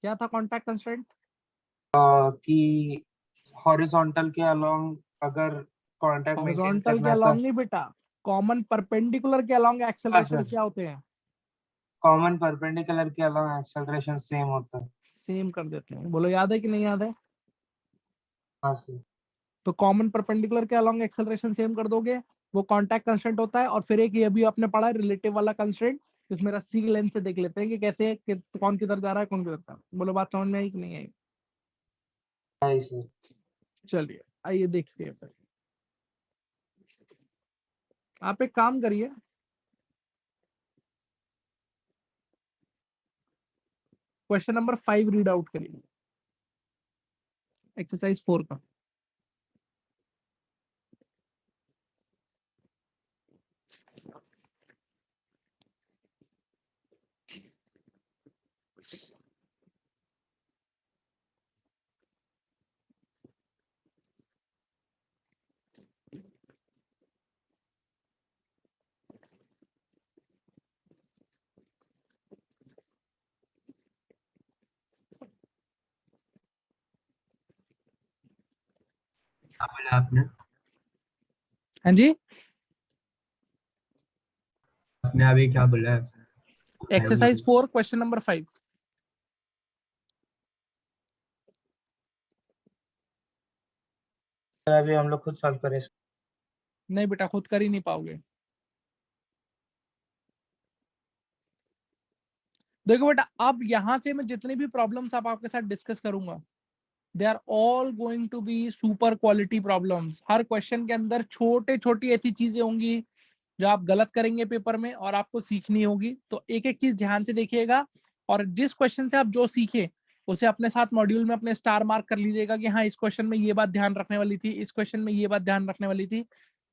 क्या था कॉन्टैक्ट कंस्ट्रेंट? कि हॉरिजॉन्टल के अलोंग अगर कांटेक्ट मेंटेन हॉरिजॉन्टल के करना है तो अलोंग नहीं बेटा, कॉमन परपेंडिकुलर के अलोंग हाँ एक्सेलरेशंस सर, क्या होते हैं? कॉमन परपेंडिकुलर के अलोंग एक्सेलरेशन सेम होता है। सेम कर देते हैं। बोलो याद है कि नहीं याद है? हाँ सर। तो कॉमन परपेंडिकुलर के अलोंग एक्सेलरेशन सेम कर दोगे, वो कॉन्टैक्ट कंस्ट्रेंट होता है। और फिर एक ये भी आपने पढ़ा है रिलेटिव वाला कंस्ट्रेंट, जिसमें रस्सी की लेंथ से देख लेते हैं कि कैसे कौन किधर जा रहा है, कौन किधर जा रहा है। बोलो बात समझ में आई कि नहीं आई? हाँ सर। चलिए आइए देखते हैं फिर। आप एक काम करिए, क्वेश्चन नंबर 5 रीड आउट करिए, एक्सरसाइज 4 का। क्या बोला आपने? हाँ जी, आपने अभी क्या बोला? Exercise 4 question number 5। सर अभी हम लोग खुद सॉल्व करें इसको। नहीं बेटा, खुद कर ही नहीं पाओगे। देखो बेटा, अब यहां से मैं जितनी भी प्रॉब्लम्स आप आपके साथ डिस्कस करूंगा, they are all going to be super quality problems. हर क्वेश्चन के अंदर छोटे छोटी ऐसी चीजें होंगी जो आप गलत करेंगे पेपर में और आपको सीखनी होगी। तो एक एक चीज ध्यान से देखिएगा, और जिस क्वेश्चन से आप जो सीखे उसे अपने साथ मॉड्यूल में अपने स्टार मार्क कर लीजिएगा कि हाँ, इस क्वेश्चन में ये बात ध्यान रखने वाली थी, इस क्वेश्चन में ये बात ध्यान रखने वाली थी।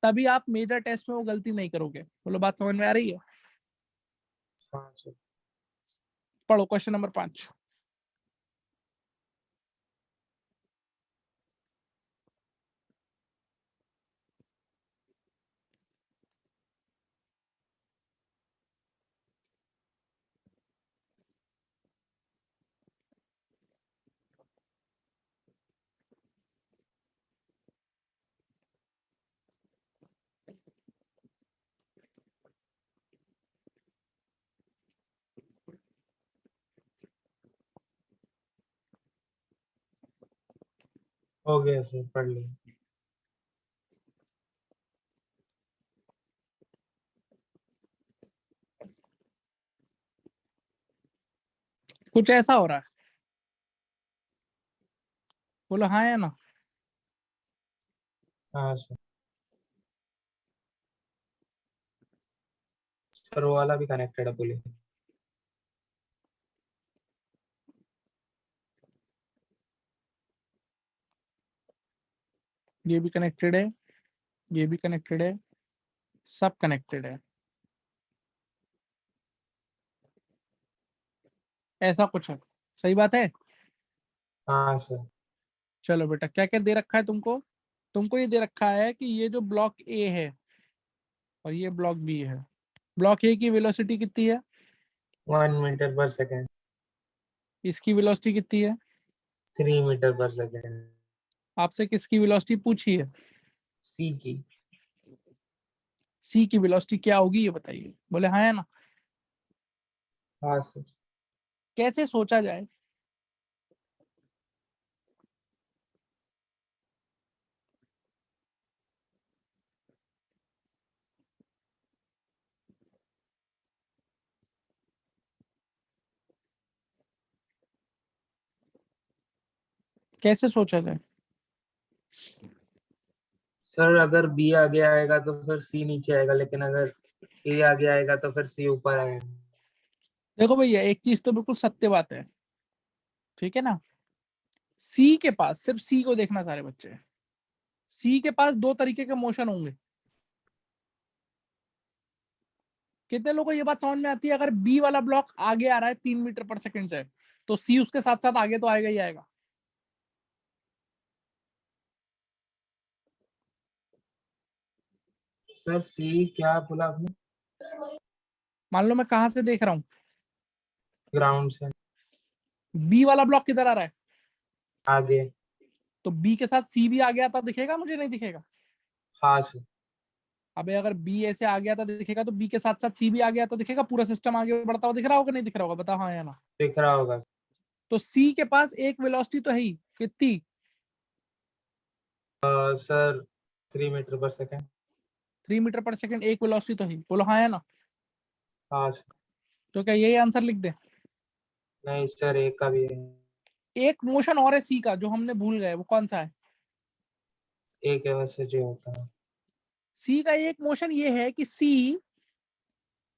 तभी आप मेजर टेस्ट में वो गलती नहीं करोगे। बोलो बात समझ में आ रही है? हाँ सर। पढ़ो क्वेश्चन नंबर 5। हो गया सर, पढ़ लिया। कुछ ऐसा हो रहा है, बोलो हाँ या ना। हाँ सर। सर वो वाला भी कनेक्टेड है बोले। ये भी कनेक्टेड है, ये भी कनेक्टेड है, सब कनेक्टेड है, ऐसा कुछ है। सही बात है। हाँ सर। चलो बेटा, क्या क्या दे रखा है तुमको। तुमको ये दे रखा है कि ये जो ब्लॉक ए है और ये ब्लॉक बी है। ब्लॉक ए की वेलोसिटी कितनी है, 1 मीटर पर सेकेंड। इसकी वेलोसिटी कितनी है, 3 मीटर पर सेकेंड। आपसे किसकी वेलोसिटी पूछी है, सी की। सी की वेलोसिटी क्या होगी ये बताइए, बोले हाँ या ना। हाँ सर। कैसे सोचा जाए। कैसे सोचा जाए। सर अगर बी आगे आएगा तो फिर सी नीचे आएगा, लेकिन अगर ए आगे आएगा तो फिर सी ऊपर आएगा। देखो भैया, एक चीज तो बिल्कुल सत्य बात है, ठीक है ना। सी के पास, सिर्फ सी को देखना सारे बच्चे, सी के पास दो तरीके के मोशन होंगे। कितने लोगों को ये बात समझ में आती है, अगर बी वाला ब्लॉक आगे आ रहा है 3 मीटर पर सेकंड से, तो सी उसके साथ साथ आगे तो आएगा ही आएगा। सर सी क्या बोला आपने? मान लो मैं कहां से देख रहा हूँ, ग्राउंड से बी वाला ब्लॉक किधर आ रहा है, आगे। तो बी के साथ सी भी आ गया था, दिखेगा मुझे नहीं दिखेगा। हाँ सर। अबे अगर बी ऐसे आ गया था दिखेगा, तो बी के साथ साथ सी भी आ गया तो दिखेगा, पूरा सिस्टम आगे बढ़ता हुआ दिख रहा होगा नहीं दिख रहा होगा, बताओ हाँ या ना। दिख रहा होगा। तो सी के पास एक वेलोसिटी तो है ही, कितनी, सर 3 मीटर पर सेकेंड। 3 मीटर पर सेकंड एक वेलोसिटी तो है, बोलो हाँ या ना। हाँ सर। तो क्या यही आंसर लिख दे। नहीं सर, एक का भी है। एक मोशन और है सी का जो हमने भूल गए, वो कौन सा है। एक है वैसे जो होता है। सी का एक मोशन ये है कि सी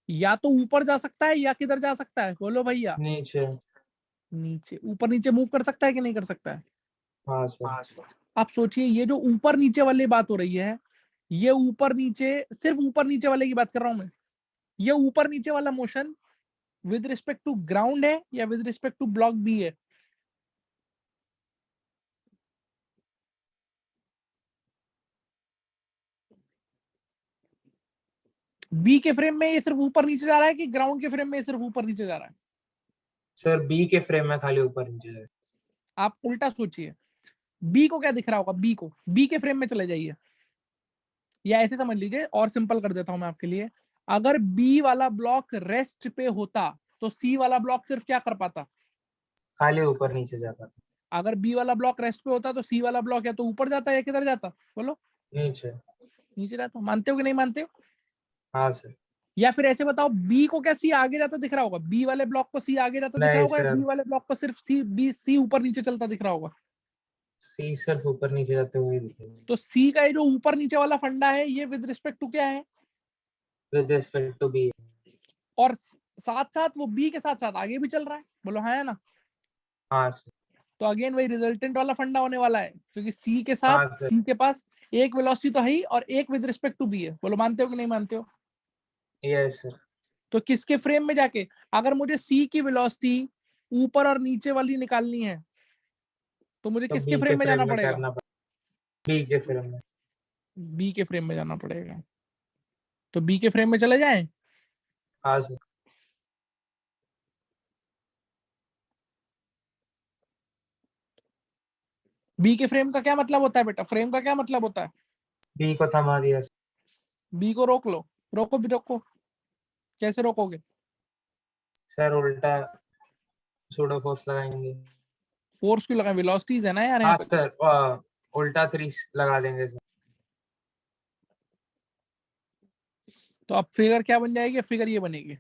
या तो ऊपर जा सकता है या किधर जा सकता है, बोलो भैया। नीचे। नीचे, ऊपर नीचे मूव कर सकता है कि नहीं कर सकता है। हाँ सर। आप सोचिए, ये जो ऊपर नीचे वाली बात हो रही है, ये ऊपर नीचे, सिर्फ ऊपर नीचे वाले की बात कर रहा हूं मैं। ये ऊपर नीचे वाला motion with respect to ground है या with respect to block b है। बी के फ्रेम में ये सिर्फ ऊपर नीचे जा रहा है कि ग्राउंड के फ्रेम में ये सिर्फ ऊपर नीचे जा रहा है। सर बी के फ्रेम में खाली ऊपर नीचे है। आप उल्टा सोचिए, बी को क्या दिख रहा होगा, बी को, बी के फ्रेम में चले जाइए, या ऐसे समझ लीजिए, और सिंपल कर देता हूं मैं आपके लिए। अगर बी वाला ब्लॉक रेस्ट पे होता तो सी वाला ब्लॉक सिर्फ क्या कर पाता। खाली ऊपर नीचे जाता। अगर बी वाला ब्लॉक रेस्ट पे होता तो सी वाला ब्लॉक या तो ऊपर जाता या किधर जाता, बोलो। नीचे। नीचे जाता। मानते हो कि नहीं मानते हो। हाँ सर। या फिर ऐसे बताओ, बी को क्या सी आगे जाता दिख रहा होगा, बी वाले ब्लॉक को सी आगे जाता दिख रहा नहीं होगा, या सर, बी वाले ब्लॉक को सिर्फ सी, बी सी ऊपर नीचे चलता दिख रहा होगा। सी सिर्फ ऊपर नीचे जाते हुए दिखेगा। तो सी का ये जो ऊपर नीचे वाला फंडा है, ये विद रिस्पेक्ट टू क्या है, विद रिस्पेक्ट टू बी। और साथ साथ वो बी के साथ साथ आगे भी चल रहा है, बोलो हाँ या ना। हाँ सर। तो अगेन वही रिजल्टेंट वाला फंडा होने वाला है, क्योंकि सी के साथ, हाँ सर। सी के पास एक वेलोसिटी तो है ही और एक विद रिस्पेक्ट टू बी है, बोलो मानते हो कि नहीं मानते हो। Yes sir. तो किसके फ्रेम में जाके, अगर मुझे सी की वेलोसिटी ऊपर और नीचे वाली निकालनी है, तो मुझे तो किसके बी के फ्रेम में जाना फ्रेम में पड़ेगा, करना पड़ेगा। बी के फ्रेम में। बी के फ्रेम में जाना पड़ेगा। तो बी के फ्रेम में चले जाएं। हाँ सर। बी के फ्रेम का क्या मतलब होता है बेटा, फ्रेम का क्या मतलब होता है। बी को थमा दिया सर। बी को रोक लो, रोको भी रोको, कैसे रोकोगे। सर उल्टा सूडो फोर्स लगाएंगे। फोर्स क्यों लगाए, वेलोसिटीज है ना यार यहाँ हाँ पे। सर, उल्टा 3 लगा देंगे सर। तो अब फिगर क्या बन जाएगी? फिगर ये बनेगी,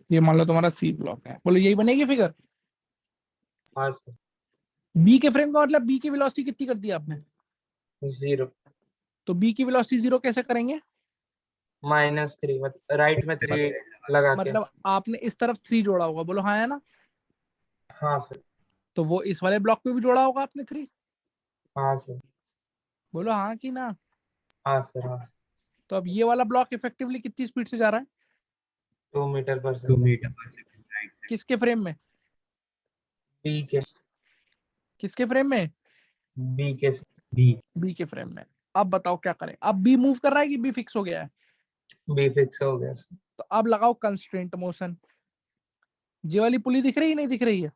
ये मान लो तुम्हारा सी ब्लॉक है, बोलो यही बनेगी फिगर। हाँ सर। बी के फ्रेम का मतलब बी की वेलोसिटी कितनी कर दी आपने? 0 तो बी की वेलोसिटी 0 कैसे करेंगे? -3 मतलब राइट में 3 लगा के। मतलब आपने इस तरफ 3 जोड़ा होगा, बोलो हाँ है ना? हाँ सर। तो वो इस वाले ब्लॉक पे भी जोड़ा होगा आपने 3, हाँ सर। बोलो हाँ कि ना? हाँ सर। हाँ तो अब ये वाला ब्लॉक इफेक्टिवली कितनी स्पीड से जा रहा है? 2 मीटर पर 2 सेकंड। मीटर पर सेकंड राइट। किसके फ्रेम में? बी के किसके फ्रेम में? बी के बी बी के फ्रेम में। अब बताओ क्या करें? अब बी मूव कर रहा है कि बी फिक्स हो गया है? बी फिक्स हो गया सर। तो अब लगाओ कंस्ट्रेंट मोशन। ये वाली पुली दिख रही है नहीं दिख रही है?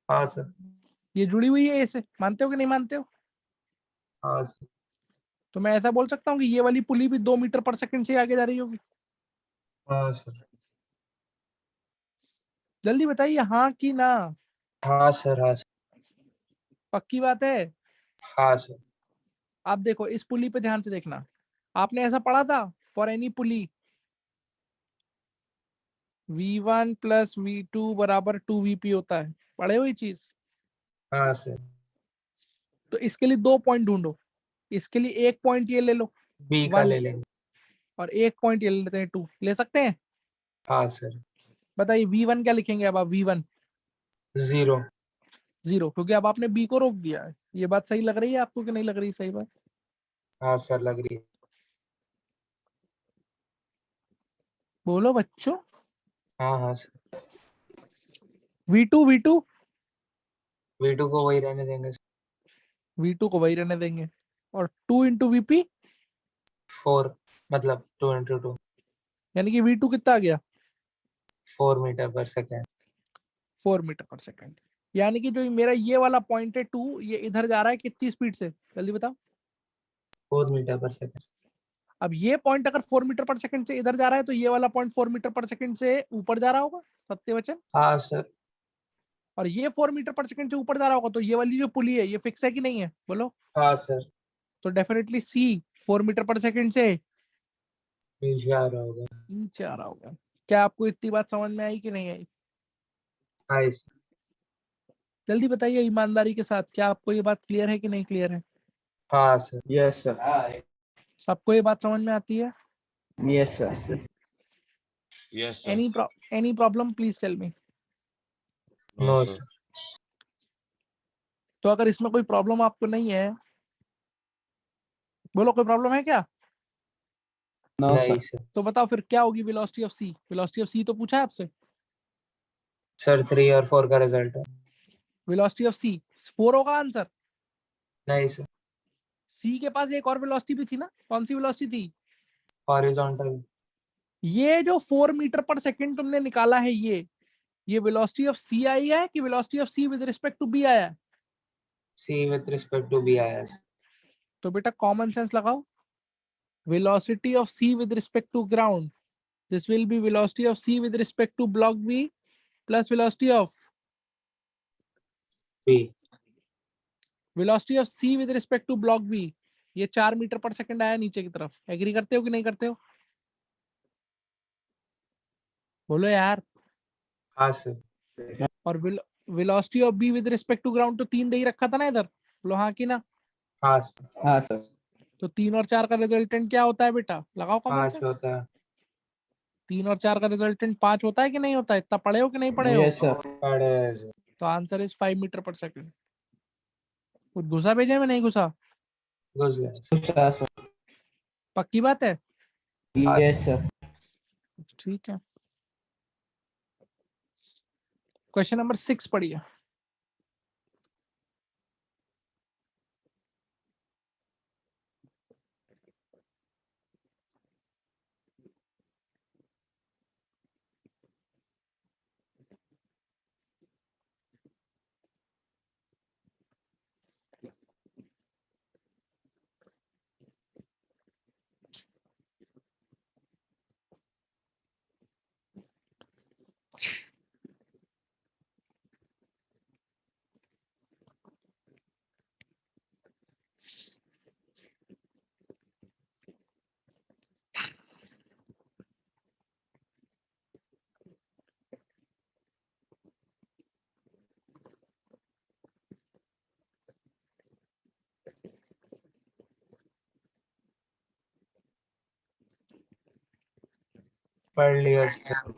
हाँ सर। ये जुड़ी हुई है इससे, मानते हो कि नहीं मानते हो? हाँ सर। तो मैं ऐसा बोल सकता हूँ कि ये वाली पुली भी 2 मीटर पर सेकंड से आगे जा रही होगी। हाँ सर। जल्दी बताइए हाँ कि ना? हाँ सर। हाँ सर। पक्की बात है? हाँ सर। आप देखो इस पुली पे ध्यान से देखना। आपने ऐसा पढ़ा था, for any pulley V1 plus V2 बराबर 2VP होता है, पढ़े हो ये चीज? हाँ सर। तो इसके लिए 2 पॉइंट ढूंढो। इसके लिए एक पॉइंट ये ले लो बी का 1, ले लेंगे। और एक पॉइंट ये ले लेते हैं 2, ले सकते हैं? हाँ सर। बताइए V1 क्या लिखेंगे अब आप? V1 0। 0, क्योंकि अब आपने बी को रोक दिया है। ये बात सही लग रही है आपको कि नहीं लग रही? सही बात। हाँ सर लग रही है। बोलो बच्चों। हाँ हाँ सर। V2 V2 V2 को वही रहने देंगे सर। V2 को वही रहने देंगे, और 2 इंटू VP 4 मतलब 2 × 2 यानी कि V2 कितना आ गया? 4 मीटर पर सेकंड। 4 मीटर पर सेकंड। यानी कि जो मेरा ये वाला पॉइंट है 2, ये इधर जा रहा है कितनी स्पीड से? जल्दी बताओ। 4 मीटर पर सेकंड। अब ये पॉइंट अगर 4 मीटर पर सेकंड से इधर जा रहा है, तो ये वाला पॉइंट 4 मीटर पर सेकंड से ऊपर जा रहा होगा, सत्यवचन। हाँ सर। और ये 4 मीटर पर सेकंड से ऊपर जा रहा होगा, तो ये वाली जो पुली है ये फिक्स है कि नहीं है? बोलो। हाँ सर। तो डेफिनेटली सी 4 मीटर पर सेकंड से नीचे आ रहा होगा। नीचे आ रहा होगा। क्या आपको इतनी बात समझ में आई कि नहीं आई? हाँ सर। जल्दी बताइए ईमानदारी के साथ, क्या आपको ये बात क्लियर है कि नहीं क्लियर है? हाँ सर। Yes sir. सबको ये बात समझ में आती है? Yes sir. Yes, sir. Any problem please tell me. No sir. Sir. तो अगर इसमें कोई प्रॉब्लम आपको नहीं है, बोलो कोई प्रॉब्लम है क्या? नो नहीं सर। सर। तो बताओ फिर क्या होगी velocity of C? Velocity of C तो पूछा है आपसे। सर 3 और 4 का रिजल्ट है। वेलोसिटी ऑफ सी 4 होगा आंसर। नहीं सर। सी के पास एक और वेलोसिटी भी थी ना, कौन सी वेलोसिटी थी? हॉरिजॉन्टल। ये जो 4 मीटर पर सेकंड तुमने निकाला है, ये वेलोसिटी ऑफ सी आई है कि velocity of c with respect to b आया है? C with respect to b आया सर। तो बेटा कॉमन सेंस लगाओ। velocity of c with respect to ground, this will be velocity of c with respect to block b plus velocity of b. c with respect to block b। ये 4 मीटर पर सेकंड आया नीचे की तरफ। एग्री करते हो कि नहीं करते हो? बोलो यार। हाँ सर। और velocity of b with respect to ground तो 3 दे ही रखा था ना इधर, बोलो हाँ कि ना? हाँ सर। हाँ सर। तो 3 और 4 का रिजल्टेंट क्या होता है बेटा? लगाओ कॉमन 5 सेंस। होता है। 3 और 4 का रिजल्टेंट 5 होता है कि नहीं होता? इतना पढ़े हो कि नहीं पढ़े हो? Yes sir. पढ़े हैं सर। तो आंसर इज 5 मीटर पर सेकंड। कुछ घुसा भेजे में नहीं घुसा? घुस गया सर। पक्की बात है? Yes sir. ठीक है। क्वेश्चन नंबर 6 पढ़िए। पढ़ लिया सर।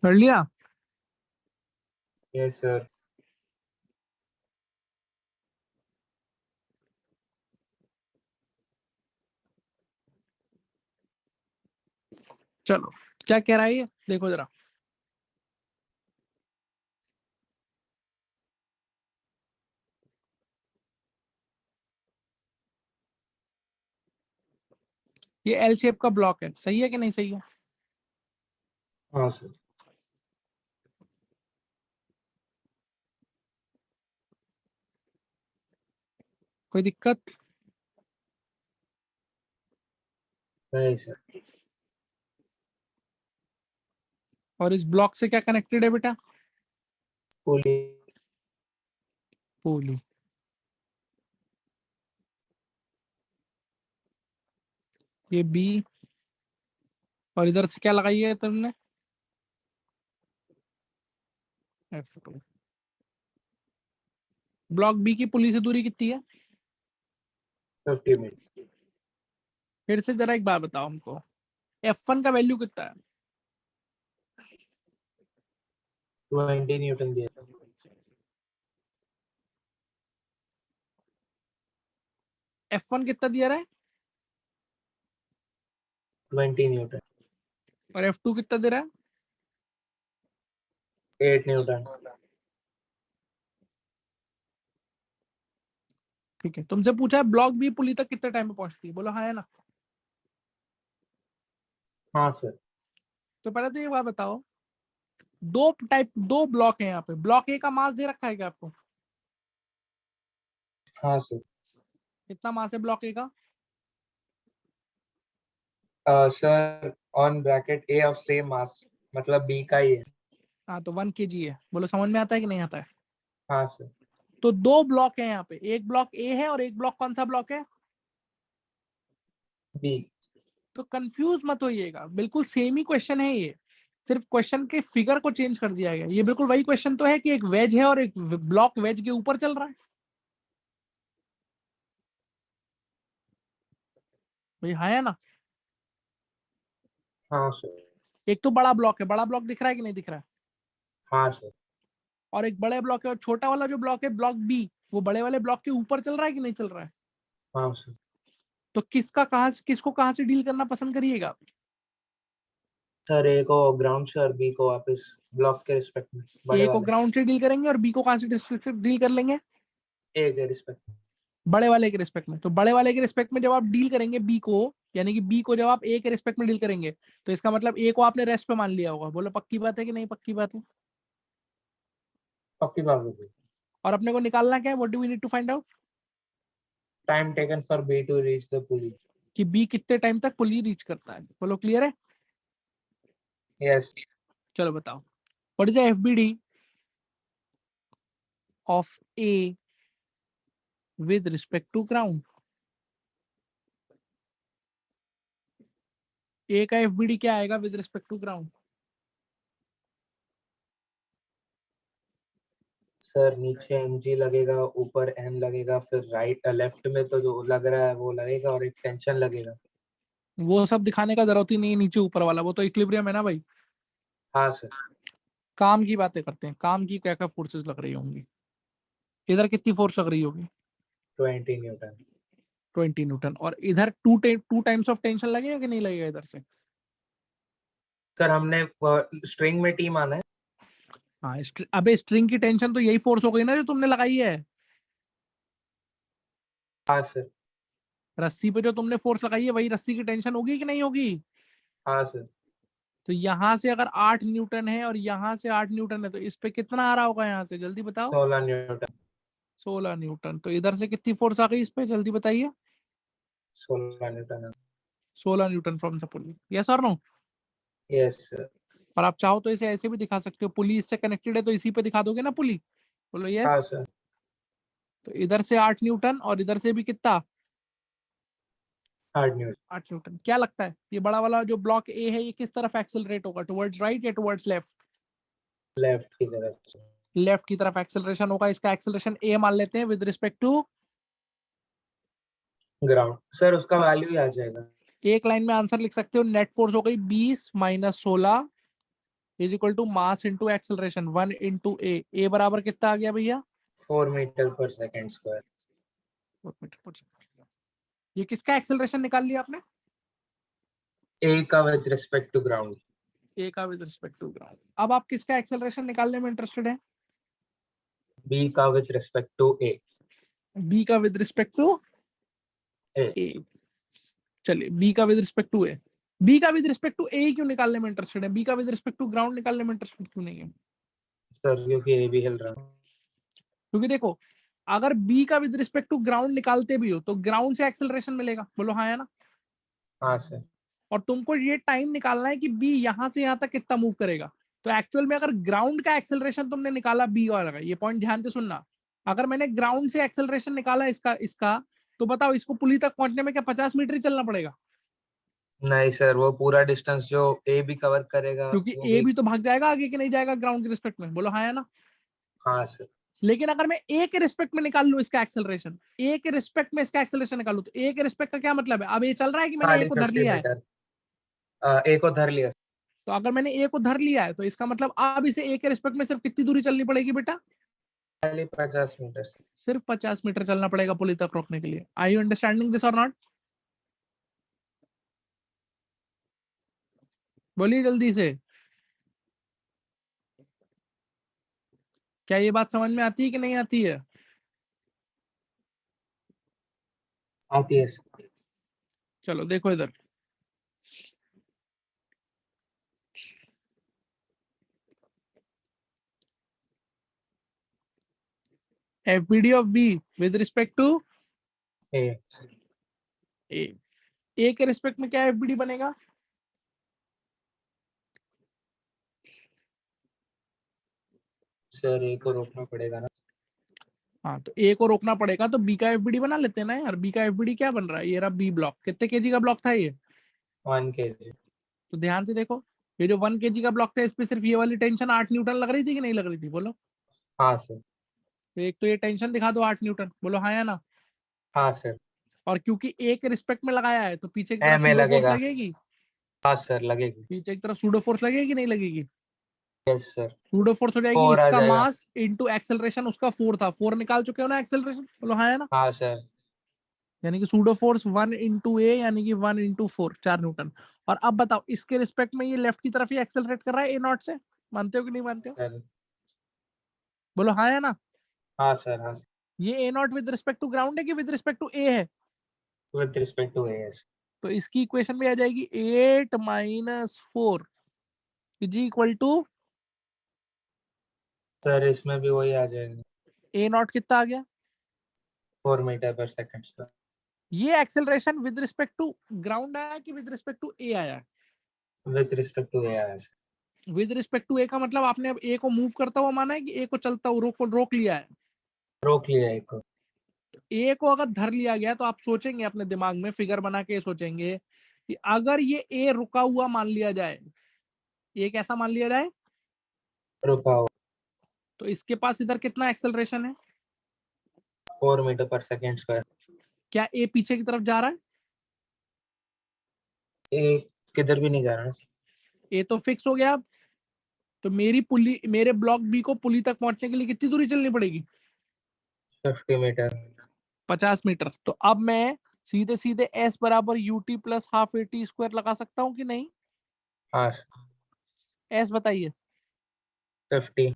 पढ़ लिया? Yes sir. चलो क्या कह रहा है ये देखो जरा। ये एल शेप का ब्लॉक है, सही है कि नहीं सही है? हाँ सर। कोई दिक्कत? नहीं सर। और इस ब्लॉक से क्या कनेक्टेड है बेटा? पुली। पुली। ये बी, और इधर से क्या लगाई है तुमने? F2। ब्लॉक बी की पुली से दूरी कितनी है? 50 मीटर। फिर से जरा एक बात बताओ हमको, F1 का वैल्यू कितना है? 20 न्यूटन दिया। F1 कितना दिया रहा है? 20 न्यूटन। और F2 कितना दे रहा है? 8 न्यूटन। ठीक है, तुमसे पूछा है ब्लॉक बी पुली तक कितने टाइम में पहुंचती है, बोलो हाँ है ना? हाँ सर। तो पहले तो ये बात बताओ, दो ब्लॉक है यहाँ पे, ब्लॉक ए का मास दे रखा है क्या आपको? हाँ सर। कितना मास है ब्लॉक ए का? Sir on bracket A of same mass, मतलब बी का ही है। हाँ तो 1 kg है। बोलो समझ में आता है कि नहीं आता है? हाँ सर। तो दो ब्लॉक है यहाँ पे, एक ब्लॉक ए है और एक ब्लॉक कौन सा ब्लॉक है? बी। तो कंफ्यूज मत होइएगा, बिल्कुल सेम ही क्वेश्चन है ये, सिर्फ क्वेश्चन के फिगर को चेंज कर दिया गया। ये बिल्कुल वही क्वेश्चन तो है कि एक वेज है और एक ब्लॉक वेज के ऊपर चल रहा है। भाई हाँ है ना? हाँ सर। एक तो बड़ा ब्लॉक है, बड़ा ब्लॉक दिख रहा है कि नहीं दिख रहा है? हाँ सर। और एक बड़े ब्लॉक है, और छोटा वाला जो ब्लॉक है ब्लॉक बी, वो बड़े वाले ब्लॉक के ऊपर चल रहा है कि नहीं चल रहा है? हाँ सर। तो किसको कहाँ से डील करना पसंद करिएगा? सर ए को ग्राउंड से और बी को वापस ब्लॉक के रिस्पेक्ट में, बड़े ए को वाले। ग्राउंड से डील करेंगे और बी को कहाँ से डील कर लेंगे? ए के रिस्पेक्ट में। बड़े वाले के रिस्पेक्ट में। तो बड़े वाले के रिस्पेक्ट में जब आप डील करेंगे बी को, यानी कि बी को जब आप ए के रिस्पेक्ट में डील करेंगे, तो इसका मतलब ए को आपने रेस्ट पे मान लिया होगा। बोलो पक्की बात है कि नहीं पक्की बात है? पक्की बात है सर। और अपने को निकालना क्या है? What do we need to find out? Time taken for b to reach the pulley. कि बी कितने टाइम तक पुली रीच करता है। बोलो क्लियर है? यस। चलो बताओ, what is the FBD of A with respect to ground? A का एफबीडी क्या आएगा with respect to ground? Sir नीचे mg लगेगा, ऊपर n लगेगा, फिर राइट लेफ्ट में तो जो लग रहा है वो लगेगा और एक टेंशन लगेगा। वो सब दिखाने का जरूरत ही नहीं है, नीचे ऊपर वाला वो तो इक्विलिब्रियम है ना भाई। हाँ सर। काम की बातें करते हैं, काम की क्या क्या फोर्सेस लग रही होंगी। इधर कितनी फोर्स लग रही होगी? 20 न्यूटन। 20 न्यूटन। और इधर टू टाइम्स ऑफ टेंशन लगेगा कि नहीं लगेगा इधर से? सर हमने स्ट्रिंग में टी माना है। हाँ, अबे स्ट्रिंग की टेंशन तो यही फोर्स हो गई ना जो तुमने लगाई है। हाँ सर। रस्सी पे जो तुमने फोर्स लगाई है वही रस्सी की टेंशन होगी कि नहीं होगी? हाँ सर। तो यहाँ से अगर 8 न्यूटन है और यहाँ से 8 न्यूटन है तो इस पे कितना आ रहा होगा यहाँ से, जल्दी बताओ। 16 न्यूटन। 16 न्यूटन। तो इधर से कितनी फोर्स आ गई इस पे, जल्दी बताइए। 16 Newton. 16 Newton from the pulley, yes और नो? Yes sir. और आप चाहो तो इसे ऐसे भी दिखा सकते हो, पुली इससे कनेक्टेड है तो इसी पे दिखा दोगे ना पुली। बोलो हाँ यस। सर। तो इधर से 8 न्यूटन और इधर से भी कितना? 8 न्यूटन। 8 न्यूटन। क्या लगता है ये बड़ा वाला जो ब्लॉक ए है ये किस तरफ एक्सेलरेट होगा, टुवर्ड्स राइट या टुवर्ड्स लेफ्ट? लेफ्ट की तरफ से। लेफ्ट की तरफ एक्सेलरेशन होगा। इसका एक्सेलरेशन ए मान लेते हैं with respect to ground. Sir उसका वैल्यू ही आ जाएगा। एक लाइन में आंसर लिख सकते हो, नेट फोर्स हो गई 20 minus 16 is equal to mass into acceleration 1 into A. A बराबर कितना आ गया भैया? 4 मीटर पर सेकंड स्क्वायर। 4 मीटर पर सेकंड। ये किसका एक्सेलरेशन निकाल लिया आपने? ए का with respect to ground. A का विद रिस्पेक्ट टू ग्राउंड। अब आप किसका एक्सेलरेशन निकालने में इंटरेस्टेड है? बी का with respect to a. B का with respect to A. A. चलिए बी का with respect to a. B का विद रिस्पेक्ट टू ए क्यों निकालने में इंटरेस्टेड है? बी का विद रिस्पेक्ट टू ग्राउंड निकालने में इंटरेस्टेड क्यों नहीं है? सर क्योंकि ए भी हिल रहा है। क्योंकि देखो अगर बी का विद रिस्पेक्ट टू ग्राउंड निकालते भी हो तो ग्राउंड से एक्सेलरेशन मिलेगा। बोलो हाँ या ना? हाँ सर। और तुमको ये टाइम निकालना है कि बी यहाँ से यहाँ तक कितना मूव करेगा। तो एक्चुअल में अगर ग्राउंड का एक्सेलरेशन तुमने निकाला बी वाला का, ये पॉइंट ध्यान से सुनना, अगर मैंने ग्राउंड से एक्सेलरेशन निकाला इसका तो बताओ इसको पुली तक पहुंचने में क्या 50 मीटर ही चलना पड़ेगा? नहीं सर, वो पूरा डिस्टेंस जो ए भी कवर करेगा क्योंकि वो ए भी। भी तो भाग जाएगा आगे कि नहीं जाएगा ग्राउंड के रिस्पेक्ट में। बोलो हाँ या ना? हाँ सर। लेकिन अगर मैं ए के रिस्पेक्ट में निकाल लूं इसका एक्सेलरेशन, ए के रिस्पेक्ट में इसका एक्सेलरेशन निकालू तो ए के रिस्पेक्ट का क्या मतलब है? अब ये चल रहा है कि मैंने ए साढ़े को धर 50 लिया है। मीटर। ए को धर लिया। तो अगर मैंने ए को धर लिया है तो इसका मतलब अब इसे ए के रिस्पेक्ट में सिर्फ कितनी दूरी चलनी पड़ेगी बेटा? 50 मीटर। सिर्फ 50 मीटर चलना पड़ेगा पुली तक रोकने के लिए। आर यू अंडरस्टैंडिंग दिस और नॉट? बोलिए जल्दी से, क्या ये बात समझ में आती है कि नहीं आती है? आती है सर। चलो देखो इधर, FBD of B with respect to A. A। A के रिस्पेक्ट में क्या FBD बनेगा? सर ए को रोकना पड़ेगा ना। हाँ तो A को रोकना पड़ेगा तो B का FBD बना लेते हैं ना यार। B का FBD क्या बन रहा है? ये रहा B ब्लॉक। कितने केजी का ब्लॉक था ये? 1 kg। तो ध्यान से देखो, ये जो 1 केजी का ब्लॉक था इस पे सिर्फ ये वाली टेंशन 8 न्यूटन लग रही थी कि नहीं लग रही थी? बोलो। हाँ सर। तो एक तो ये टेंशन दिखा दो 8 न्यूटन। बोलो हाँ या ना? हाँ सर। और क्योंकि ए के रिस्पेक्ट में लगाया है तो पीछे की तरफ ए में सूडो फोर्स लगेगा। लगेगी। हाँ सर लगेगी। पीछे की तरफ सूडो फोर्स लगेगी कि नहीं लगेगी? Yes sir. सूडो फोर्स हो जाएगी 4 आ इसका जाएगा। मास इंटू एक्सेलरेशन, उसका 4 था, 4 निकाल चुके हो ना एक्सेलरेशन? बोलो हाँ या ना? हाँ सर। यानी कि सूडो फोर्स 1 इंटू ए यानी कि 1 इंटू 4, 4 न्यूटन। और अब बताओ इसके रिस्पेक्ट में ये लेफ्ट की तरफ ही एक्सेलरेट कर रहा है ए नॉट से। मानते हो कि नहीं मानते हो? सर। बोलो हाँ या ना? हाँ सर। हाँ ये A not with respect to ground है कि विद रिस्पेक्ट टू ए है? With respect to A. तो इसकी इक्वेशन में आ जाएगी 8 minus 4 is equal to, sir इसमें भी वही आ जाएगा। ए नॉट कितना आ गया? 4 मीटर पर सेकंड सर। ये acceleration with respect to ground आया कि विद रिस्पेक्ट टू ए आया? विद रिस्पेक्ट टू ए आया सर। विद रिस्पेक्ट टू ए का मतलब आपने अब ए को मूव करता हुआ माना है कि ए को चलता हुआ रोक लिया है? रोक लिया एक को। ए को अगर धर लिया गया तो आप सोचेंगे अपने दिमाग में फिगर बना के सोचेंगे कि अगर ये ए रुका हुआ मान लिया जाए, ए कैसा मान लिया जाए, रुका हो। तो इसके पास इधर कितना एक्सेलरेशन है? 4 मीटर पर सेकंड स्क्वायर। क्या ए पीछे की तरफ जा रहा है? ए किधर भी नहीं जा रहा। ए तो फिक्स हो गया। अब तो मेरे ब्लॉक बी को पुली तक पहुंचने के लिए कितनी दूरी चलनी पड़ेगी? 50 मीटर। 50 मीटर। तो अब मैं सीधे सीधे s बराबर ut plus half at square लगा सकता हूँ कि नहीं? हाँ s बताइए। 50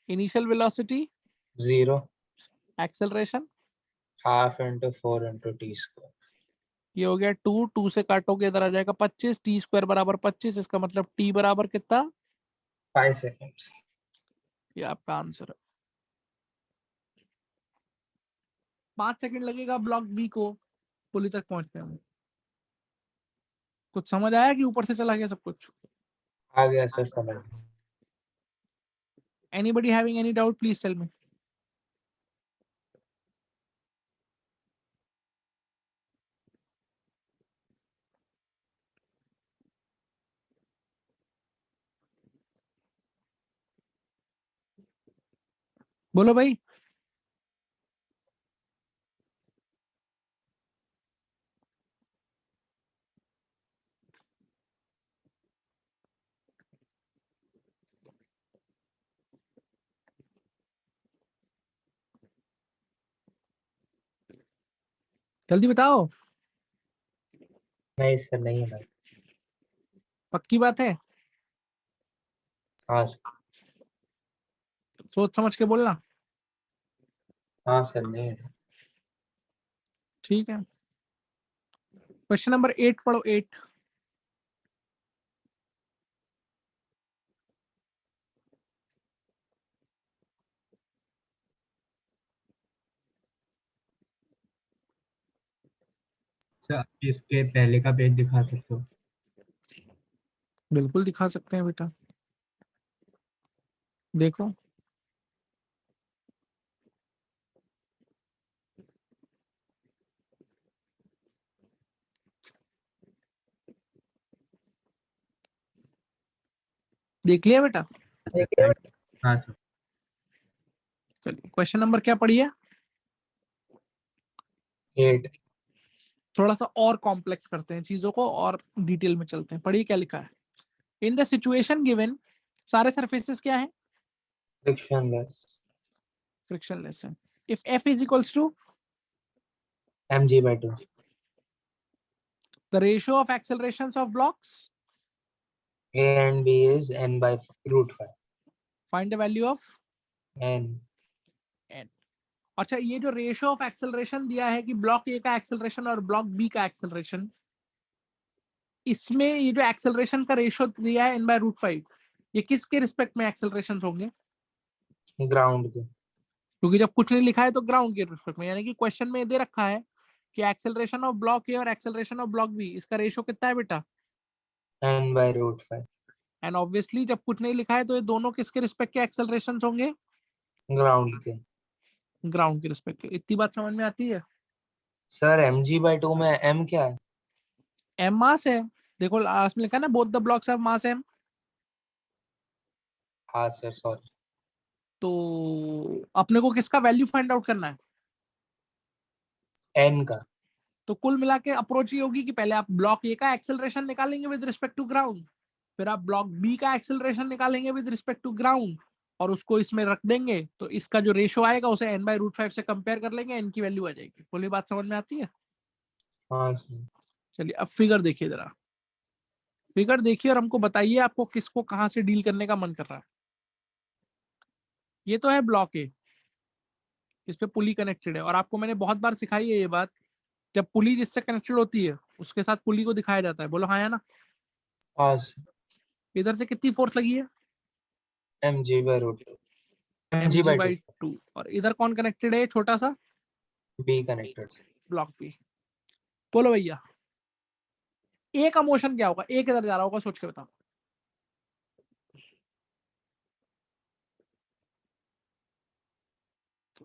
initial velocity, 0 acceleration, half into 4 into T square. ये हो गया 2 से काटोगे इधर आ जाएगा 25, टी स्क्वायर बराबर 25, इसका मतलब t बराबर कितना? 5 सेकेंड्स। ये आपका आंसर है। 5 सेकंड लगेगा ब्लॉक बी को पुली तक पहुंचने में। कुछ समझ आया कि ऊपर से चला गया सब कुछ? आ गया सर समझ। Anybody having any doubt please tell me. बोलो भाई। जल्दी बताओ। नहीं सर नहीं है। पक्की बात है? हाँ सोच समझ के बोलना। हाँ सर नहीं है। ठीक है, क्वेश्चन नंबर 8 पढ़ो। 8 सर आप इसके पहले का पेज दिखा सकते हो? बिल्कुल दिखा सकते हैं बेटा, देखो। देख लिया बेटा? हाँ सर। चलिए क्वेश्चन नंबर क्या पढ़िए? 8 थोड़ा सा और कॉम्प्लेक्स करते हैं चीजों को और डिटेल में चलते हैं। पढ़िए क्या लिखा है। इन द सिचुएशन गिवन, सारे सरफेसेस क्या है? फ्रिक्शनलेस। फ्रिक्शनलेस है। If f is equals to mg/2 the ratio of accelerations of blocks, a and b is n/√5 find the value of n। n। अच्छा, ये जो रेशियो ऑफ एक्सेलरेशन दिया है कि ब्लॉक ए का एक्सेलरेशन और ब्लॉक बी का एक्सेलरेशन, इसमें ये जो एक्सेलरेशन का रेशियो दिया है n/√5, ये किसके रिस्पेक्ट में एक्सेलरेशन होंगे? ग्राउंड के। क्योंकि जब कुछ नहीं लिखा है तो ग्राउंड के रिस्पेक्ट में, यानी कि क्वेश्चन में दे रखा है कि एक्सेलरेशन ऑफ ब्लॉक ए और एक्सेलरेशन ऑफ ब्लॉक बी, इसका रेशियो कितना है बेटा? n/√5 एंड ऑब्वियसली जब कुछ नहीं लिखा है तो ये दोनों किसके रिस्पेक्ट के एक्सेलरेशन होंगे? ग्राउंड के। ग्राउंड के रिस्पेक्ट के। इतनी बात समझ में आती है? सर mg/2 में m क्या है? एम मास है। देखो लास्ट में लिखा है ना, both the blocks have mass m. हाँ सर सॉरी। तो अपने को किसका वैल्यू फाइंड आउट करना है? n का। तो कुल मिला के अप्रोच ये होगी कि पहले आप ब्लॉक ए का एक्सेलरेशन निकालेंगे विद रिस्पेक्ट टू ग्राउंड, फिर आप ब्लॉक बी का एक्सेलरेशन निकालेंगे विद रिस्पेक्ट टू ग्राउंड, और उसको इसमें रख देंगे तो इसका जो रेशियो आएगा उसे n/√5 से कंपेयर कर लेंगे, n की वैल्यू आ जाएगी। पूरी बात समझ में आती है? हाँ सर। चलिए अब फिगर देखिए जरा। फिगर देखिए और हमको बताइए आपको किसको कहां से डील करने का मन कर रहा है। ये तो है ब्लॉक ए, इस पे पुली कनेक्टेड है, और आपको मैंने बहुत बार सिखाई है ये बात, जब पुली जिससे कनेक्टेड होती है उसके साथ पुली को दिखाया जाता है। बोलो हाँ या ना? हाँ सर। इधर से कितनी फोर्स लगी है? mg/2 mg/2। mg/2 और इधर कौन कनेक्टेड है छोटा सा? b कनेक्टेड। Block b. बोलो भैया, ए का मोशन क्या होगा? ए किधर जा रहा होगा, सोच के बताओ।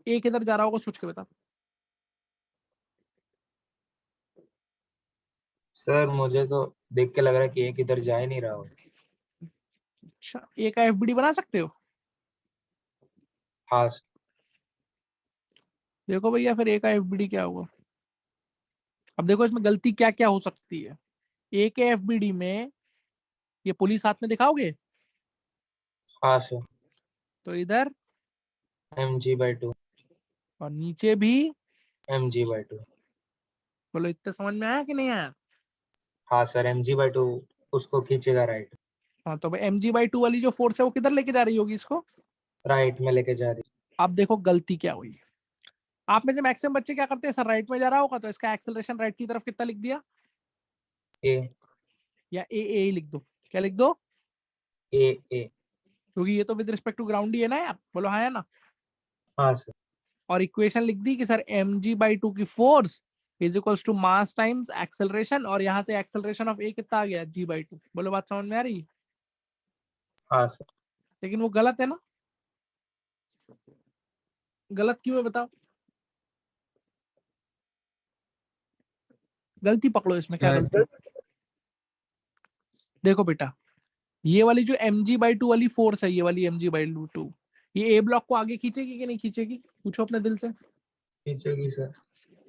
ए किधर जा रहा होगा, सोच के बताओ। सर मुझे तो देख के लग रहा है कि एक इधर जा ही नहीं रहा हो। अच्छा, ए का एफबीडी बना सकते हो? हाँ सर। देखो भैया फिर ए का एफबीडी क्या होगा। अब देखो इसमें गलती क्या क्या हो सकती है। ए के एफबीडी में ये पुलिस हाथ में दिखाओगे हाँ सर। तो इधर, mg/2 और नीचे भी mg/2 बोलो इतना समझ में आया कि नहीं आया? हाँ सर, mg/2 उसको खींचेगा राइट, हाँ तो भाई mg/2 वाली जो फोर्स है वो किधर लेके जा रही होगी इसको? राइट में लेके जा रही। अब देखो गलती क्या हुई। आप में से मैक्सिमम बच्चे क्या करते हैं, सर राइट में जा रहा होगा तो इसका एक्सेलरेशन राइट की तरफ कितना लिख दिया, ए या ए ही लिख दो। क्या लिख दो? ए ए। क्योंकि ये तो विद रिस्पेक्ट टू ग्राउंड ही है ना यार, बोलो हाँ या ना। हाँ सर, और इक्वेशन लिख दी कि सर mg/2 की force is equals to mass times acceleration, और यहाँ से एक्सेलरेशन ऑफ ए कितना आ गया, g/2। बोलो बात समझ में आ रही है? हाँ सर। लेकिन वो गलत है ना। गलत क्यों है बताओ, गलती पकड़ो इसमें, क्या सर गलती है? देखो बेटा, ये वाली जो mg/2 वाली फोर्स है, ये वाली mg/2, ये ए ब्लॉक को आगे खींचेगी कि नहीं खींचेगी, पूछो अपने दिल से। खींचेगी सर।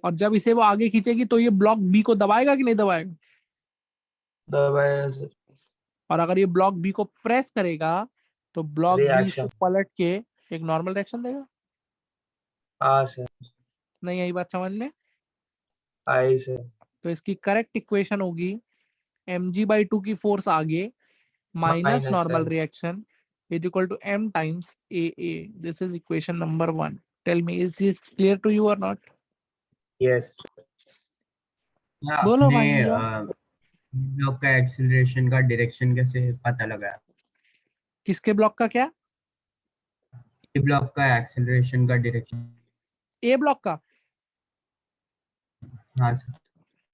और जब इसे वो आगे खींचेगी तो ये ब्लॉक बी को दबाएगा कि नहीं दबाएगा? दबाया सर। और अगर ये ब्लॉक बी को प्रेस करेगा तो ब्लॉक बी इसको रिएक्शन। पलट के एक नॉर्मल रिएक्शन देगा। हाँ सर। नहीं आई बात समझ में? आई सर। तो इसकी करेक्ट इक्वेशन होगी mg/2 की फोर्स आगे minus minus normal sine. Reaction is equal to m times AA। This is equation number 1। Tell me is it clear to you और नॉट? यस। बोलो आपने भैया। ब्लॉक का एक्सीलरेशन का डायरेक्शन कैसे पता लगाया? किसके ब्लॉक का क्या? ये ब्लॉक का एक्सीलरेशन का डायरेक्शन। ए ब्लॉक का? हाँ सर।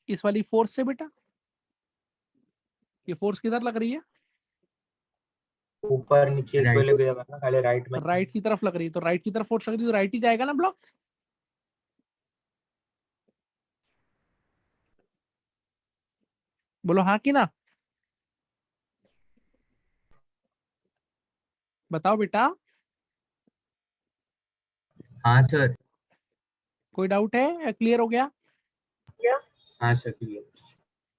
इस वाली फोर्स से बेटा। ये फोर्स किधर लग रही है? ऊपर नीचे Right. इक्विलिब्रियम है ना, खाली राइट में। राइट की तरफ लग रही है, तो राइट की तरफ फोर्स लग रही है तो राइट ही जाएगा ना ब्लॉक। बोलो हाँ कि ना। बताओ बेटा, हाँ सर। कोई डाउट है या क्लियर हो गया? हाँ सर क्लियर।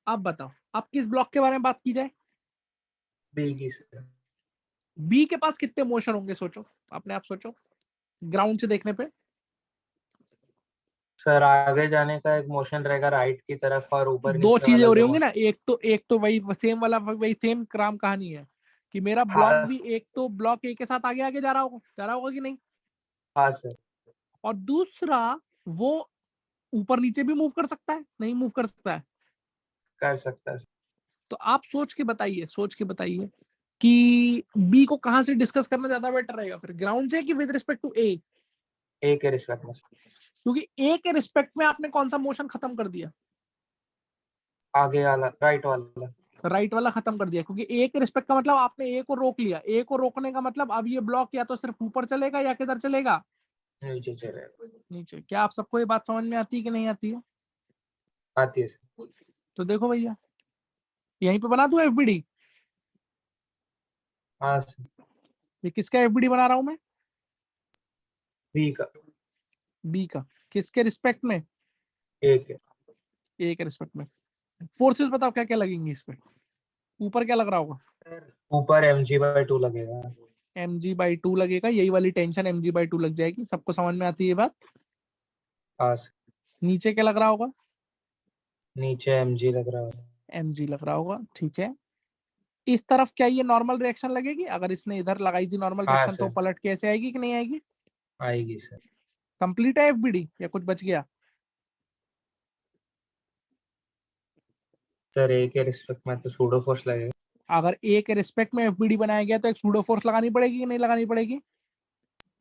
अब बताओ, अब किस ब्लॉक के बारे में बात की जाए? बी की सर। बी के पास कितने मोशन होंगे, सोचो अपने आप सोचो, ग्राउंड से देखने पे। सर आगे जाने का एक मोशन रहेगा राइट की तरफ, और ऊपर दो नीचे चीजें वाला हो रही जो होंगी ना, मोशन। एक तो वही सेम वाला, वही सेम क्राम कहानी है कि मेरा ब्लॉक हाँ भी एक तो ब्लॉक ए के साथ आगे आगे जा रहा होगा कि नहीं, हाँ सर। और दूसरा वो ऊपर नीचे भी मूव कर सकता है, नहीं मूव कर सकता है। कर सकता है सर। तो आप सोच के बताइए, सोच के बताइए कि बी को कहां से डिस्कस करना ज्यादा बेटर रहेगा, फिर ग्राउंड से कि with respect to A? A के रिस्पेक्ट में सर। क्योंकि ए के रिस्पेक्ट में आपने कौन सा मोशन खत्म कर दिया, आगे वाला, राइट वाला। राइट वाला खत्म कर दिया, क्योंकि ए के रिस्पेक्ट का मतलब आपने ए को रोक लिया। ए को रोकने का मतलब अब ये ब्लॉक या तो सिर्फ ऊपर चलेगा या किधर चलेगा, नीचे चलेगा। नीचे। क्या आप सबको ये बात समझ में आती है कि नहीं आती है? आती है सर। तो देखो भैया, यहीं पे बना दूं एफबीडी। हाँ सर। ये किसका एफबीडी बना रहा हूं मैं? बी का। बी का। किसके रिस्पेक्ट में? ए के। ए के रिस्पेक्ट में। फोर्सेस बताओ क्या क्या लगेंगी इस पे, ऊपर क्या लग रहा होगा? ऊपर mg/2 लगेगा। mg/2 लगेगा, यही वाली टेंशन mg/2 लग जाएगी। सबको समझ में आती है ये बात? हाँ सर। नीचे क्या लग रहा होगा? नीचे mg लग रहा है। mg लग रहा होगा, ठीक है। इस तरफ क्या ये नॉर्मल रिएक्शन लगेगी? अगर इसने इधर लगाई थी नॉर्मल हाँ रिएक्शन तो सर। पलट के ऐसे आएगी कि नहीं आएगी? आएगी सर। कंप्लीट है एफबीडी या कुछ बच गया? सर ए के रिस्पेक्ट में तो सूडो फोर्स लगेगा। अगर ए के रिस्पेक्ट में एफबीडी बनाया गया तो एक सूडो फोर्स लगानी पड़ेगी कि नहीं लगानी पड़ेगी?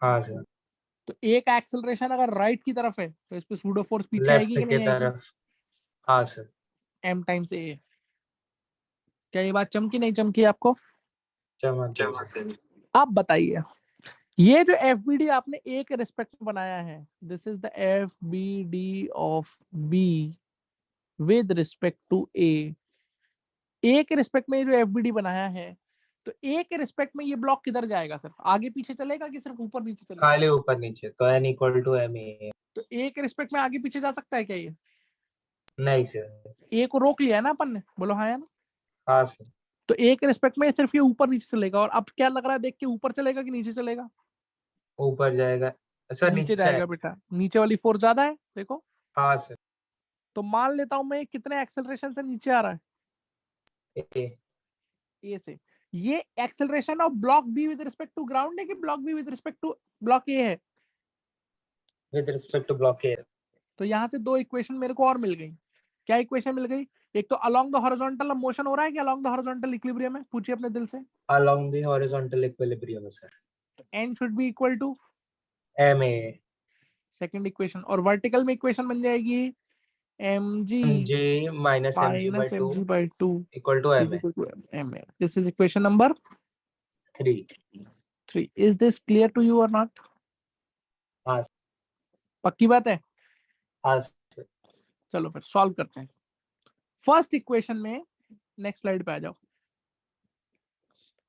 हाँ सर। तो ए का एक्सेलरेशन अगर राइट की तरफ है तो इस पे सूडो फोर्स पीछे लेफ्ट आएगी कि की नहीं आएगी? तरफ। हाँ सर। m टाइम्स ए। क्या ये बात चमकी नहीं चमकी आपको? चमक गई। आप बताइए, ये जो एफबीडी आपने ए के रिस्पेक्ट में बनाया है, this is the FBD of B with respect to A. A के रिस्पेक्ट में ये जो एफबीडी बनाया है, तो ए के रिस्पेक्ट में ये ब्लॉक किधर जाएगा, सिर्फ आगे पीछे चलेगा कि सिर्फ ऊपर नीचे चलेगा? खाली ऊपर नीचे, तो n = ma। तो ए के रिस्पेक्ट में आगे पीछे जा सकता है क्या ये? नहीं सर। ए को रोक लिया है ना अपन ने, बोलो हाँ या ना। हाँ सर। तो ए के रिस्पेक्ट में सिर्फ ये ऊपर नीचे चलेगा, और अब क्या लग रहा है देख के, ऊपर चलेगा कि नीचे चलेगा? ऊपर जाएगा सर, नीचे नीचे जाएगा बेटा, नीचे वाली फोर्स ज्यादा है देखो। हाँ सर। तो मान लेता हूं मैं कितने एक्सेलरेशन से नीचे आ रहा है, ए ए से। ये acceleration of block B with respect to ground है कि block B with respect to block A है? With respect to block A. तो यहाँ से दो इक्वेशन मेरे को और मिल गई। क्या इक्वेशन मिल गई? एक तो अलोंग द हॉरिजॉन्टल मोशन हो रहा है कि अलोंग द हॉरिजॉन्टल इक्विलिब्रियम है? पूछिए अपने दिल से। Along the horizontal equilibrium sir. N should be equal to m a second equation, और वर्टिकल में इक्वेशन बन जाएगी m g g minus m g minus m ji by two equal to m a. M a. This is equation number 3। 3। Is this clear to you और नॉट? हाँ पक्की बात है? हाँ सर। चलो फिर सॉल्व करते हैं। फर्स्ट इक्वेशन में, नेक्स्ट स्लाइड पे आ जाओ।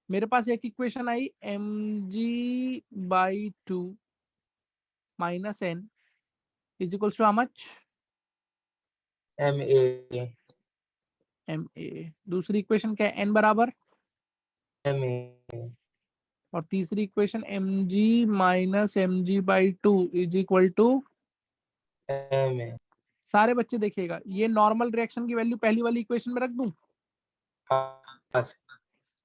मेरे पास एक इक्वेशन आई m ji by two minus n is equals to how much? M a. M a. दूसरी इक्वेशन क्या है? एन बराबर। M a. और तीसरी equation m g minus m ji by two is equal to. M a. सारे बच्चे देखिएगा, ये नॉर्मल रिएक्शन की वैल्यू पहली वाली इक्वेशन में रख दूं, हाँ सर।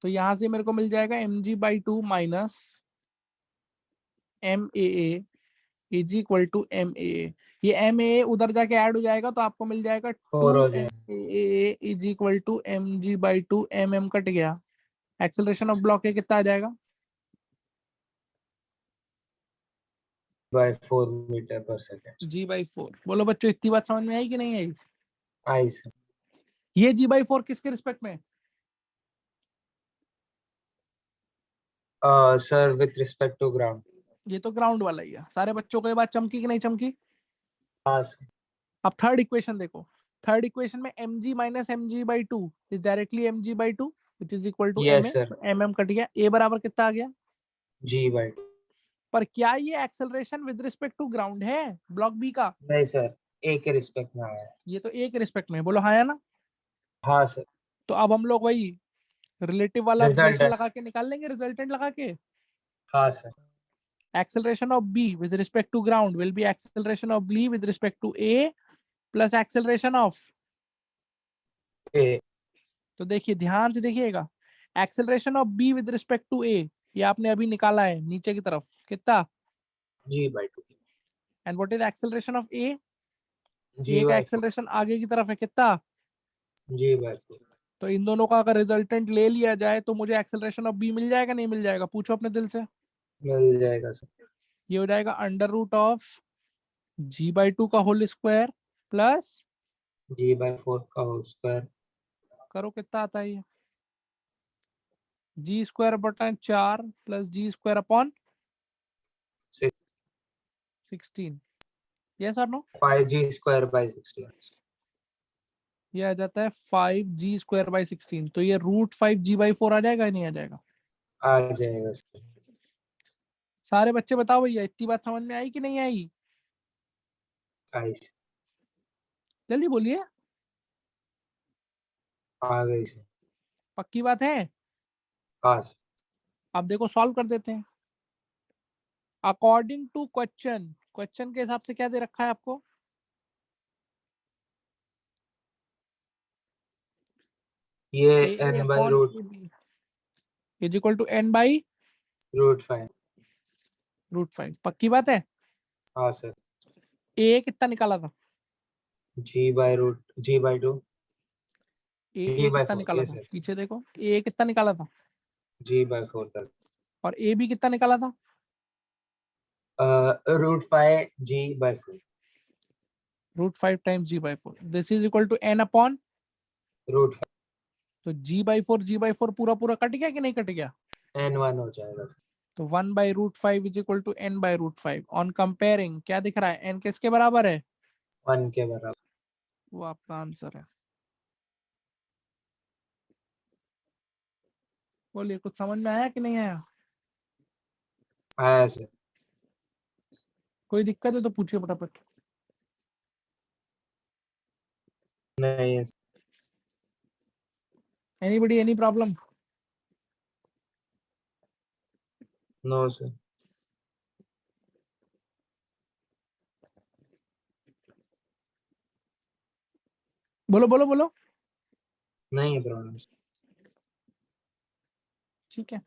तो यहां से मेरे को मिल जाएगा m ji by two minus m a is equal to m a. ये एम ए उधर जाके ऐड हो जाएगा तो आपको मिल जाएगा 4 हो टू एम जाएगा। A is equal to M G by two. M M cut गया, एक्सेलरेशन ऑफ ब्लॉक ए कितना आ जाएगा? बाय 4 मीटर पर सेकंड। G by 4। बोलो बच्चों, इतनी बात समझ में आई कि नहीं आई? आई सर। ये जी बाई 4 किसके रिस्पेक्ट में? Sir with respect to ground. ये तो ग्राउंड वाला ही है। सारे बच्चों को ये बात चमकी कि नहीं चमकी? हाँ सर। अब थर्ड इक्वेशन देखो। थर्ड इक्वेशन में m g minus m ji by two is directly m ji by two which is equal to m a. Yes sir. M M cut गया, ए बराबर कितना आ गया? G by 2। पर क्या ये acceleration with respect to ground है ब्लॉक बी का? नहीं सर, ए के रिस्पेक्ट में आया है। ये तो एक रिस्पेक्ट में है। बोलो हाँ या ना? हाँ सर। तो अब हम लोग वही रिलेटिव वाला रिलेशन रिजल्टेंट। लगा के निकाल लेंगे, रिजल्टेंट लगा के। हाँ sir. Acceleration of B with respect to ground will be acceleration of B with respect to A plus acceleration of। A. तो देखिए ध्यान से देखिएगा, acceleration of B with respect to A ये आपने अभी निकाला है नीचे की तरफ, कितना? G by 2। And what is acceleration of A? G A का बाय 4। एक्सेलरेशन आगे की तरफ है, कितना? G by 4। तो इन दोनों का अगर रिजल्टेंट ले लिया जाए तो मुझे एक्सेलरेशन ऑफ बी मिल जाएगा नहीं मिल जाएगा? पूछो अपने दिल से। मिल जाएगा सर। ये हो जाएगा under root of g by two का whole square plus, g by 4 का होल स्क्वायर। करो कितना आता है ये, जी स्क्वायर बटा 4 प्लस जी स्क्वायर अपॉन 16। यस और नो? 5g square by 16। ये आ जाता है 5g स्क्वायर बाई 16। तो ये रूट 5g बाई 4 आ जाएगा या नहीं आ जाएगा? आ जाएगा सर। सारे बच्चे बताओ भैया, इतनी बात समझ में आई कि नहीं आई? आई सर। जल्दी बोलिए। आ गई सर। पक्की बात है? हाँ सर। अब देखो सॉल्व कर देते हैं अकॉर्डिंग टू क्वेश्चन। क्वेश्चन के हिसाब से क्या दे रखा है आपको? ये a n by upon root is equal to n by root 5। Root 5। पक्की बात है? हाँ सर। ए कितना निकाला था? जी बाय 2। जी ए बाय कितना 4 निकाला ये था? सर। पीछे देखो, ए कितना निकाला था? जी बाय 4 तक। और ए बी कितना निकाला था? Root 5 g by 4। Root 5 times g by 4। This is equal to n upon root तो जी बाई फोर पूरा पूरा कट गया कि नहीं कट गया? 5 n1 हो जाएगा। तो 1 by root 5 is equal to n by root 5। On comparing क्या दिख रहा है? एन किसके बराबर है? 1 के बराबर। वो आपका आंसर है। बोलिए, कुछ समझ में आया कि नहीं आया? आया सर। कोई दिक्कत है तो पूछिए फटाफट। नहीं है। Anybody, any problem? No sir. बोलो बोलो बोलो। नहीं है प्रॉब्लम। ठीक है,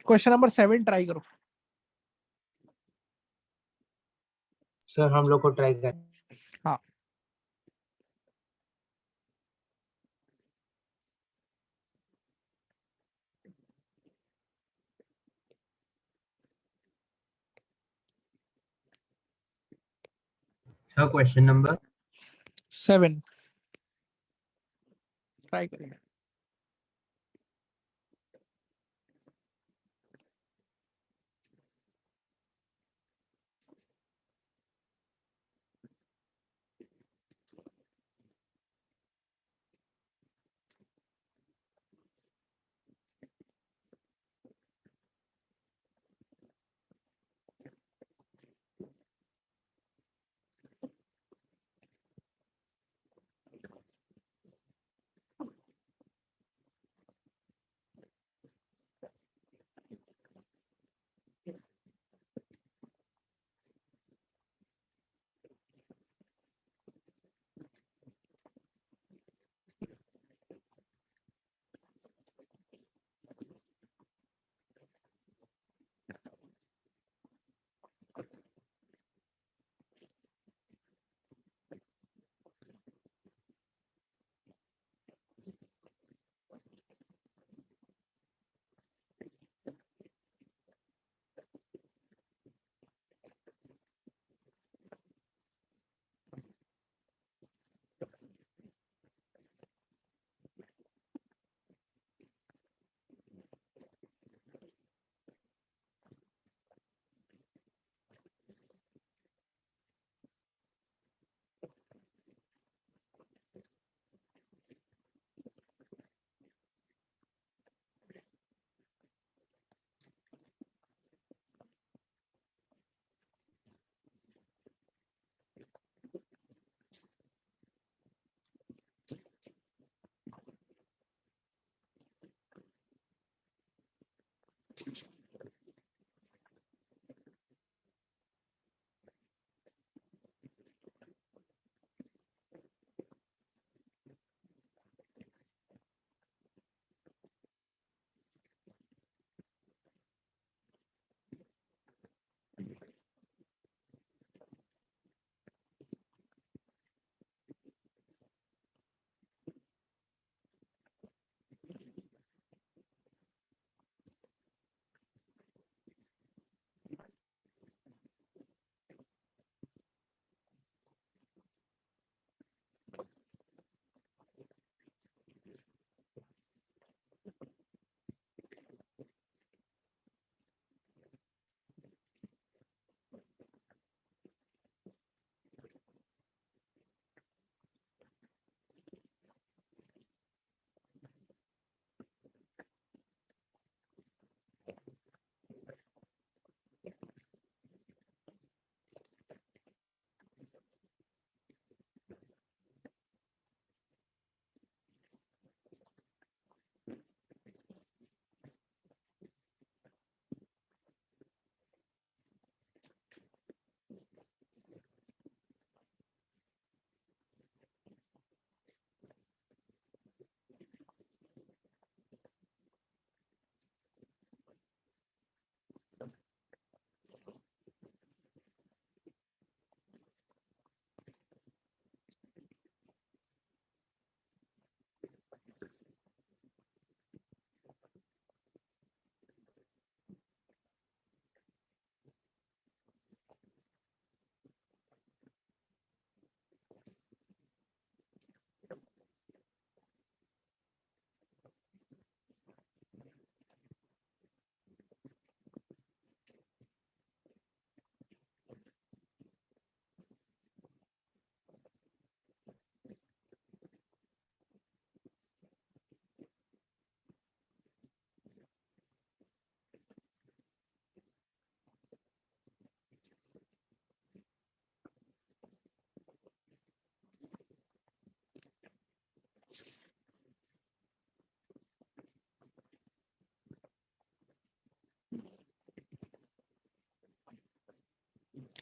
क्वेश्चन नंबर 7 ट्राई करो। सर हम लोग को ट्राई कर। हाँ, सर क्वेश्चन नंबर 7 ट्राई करिए।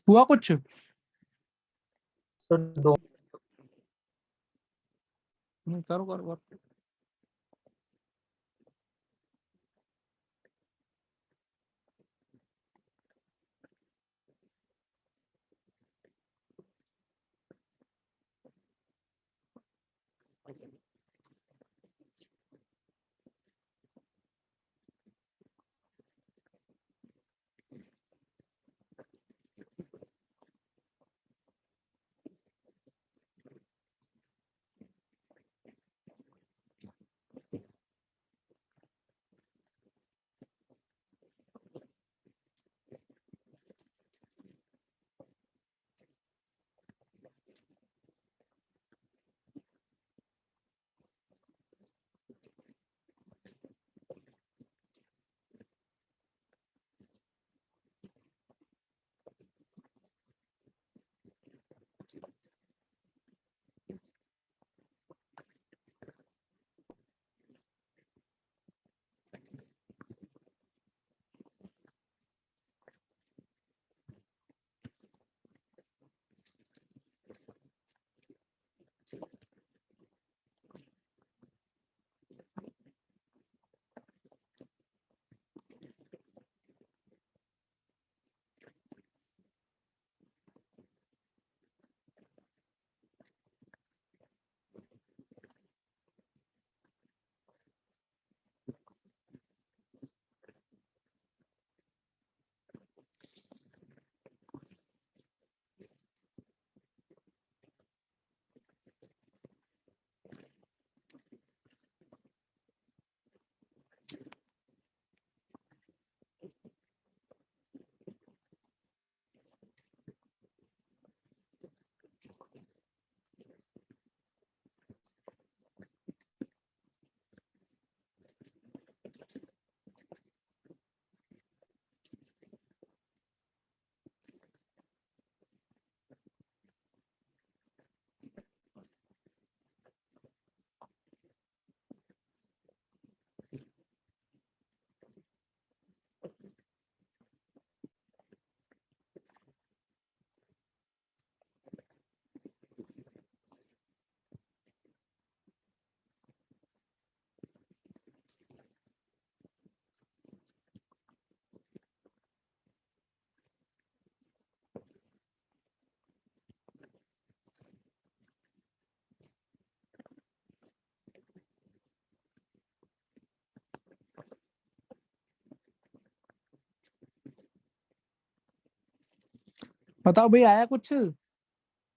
हुआ कुछ? So don't करो करो करो। बताओ भाई, आया कुछ?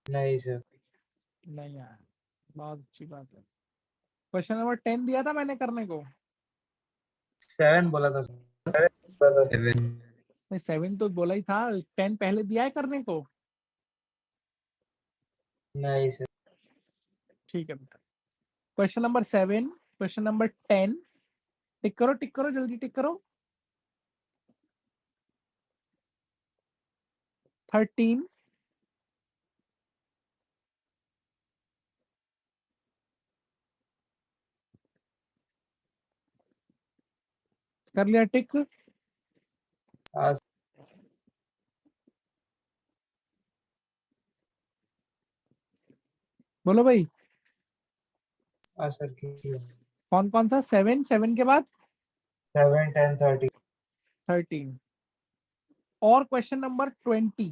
नहीं सर। नहीं आया, बहुत अच्छी बात है। क्वेश्चन नंबर 10 दिया था मैंने करने को। 7 बोला था सर। 7 नहीं, 7 तो बोला ही था, 10 पहले दिया है करने को। नहीं सर। ठीक है बेटा। क्वेश्चन नंबर 7, क्वेश्चन नंबर 10, टिक करो जल्दी टिक करो। 13, कर लिया टिक? हाँ बोलो भाई, सर कीजिए। कौन कौन सा? 7, 7 के बाद 7, 10, 30। 13 और question number 20।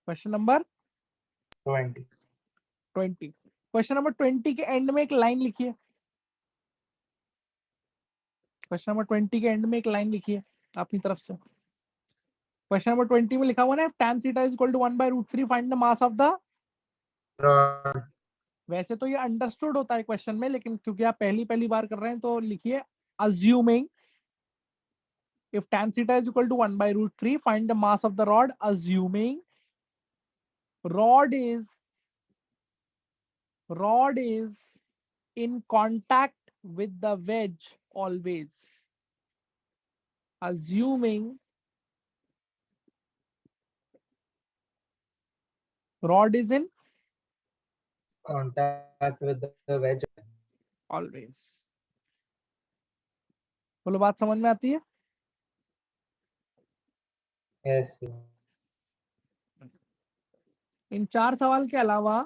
Question number 20। 20, question number 20 के एंड में एक लाइन लिखिए। क्वेश्चन नंबर 20 के एंड में एक लाइन लिखिए अपनी तरफ से। क्वेश्चन नंबर 20 में लिखा हुआ ना, tan theta is equal to 1/√3 find the mass of the. Rod. वैसे तो ये अंडरस्टूड होता है क्वेश्चन में, लेकिन क्योंकि आप पहली बार कर रहे हैं तो लिखिए assuming if tan theta is equal to 1/√3 find the mass of the rod, assuming rod is in contact with the wedge always, assuming rod is in Contact with the wedge. always। बोलो, बात समझ में आती है? यस इन 4 सवाल के अलावा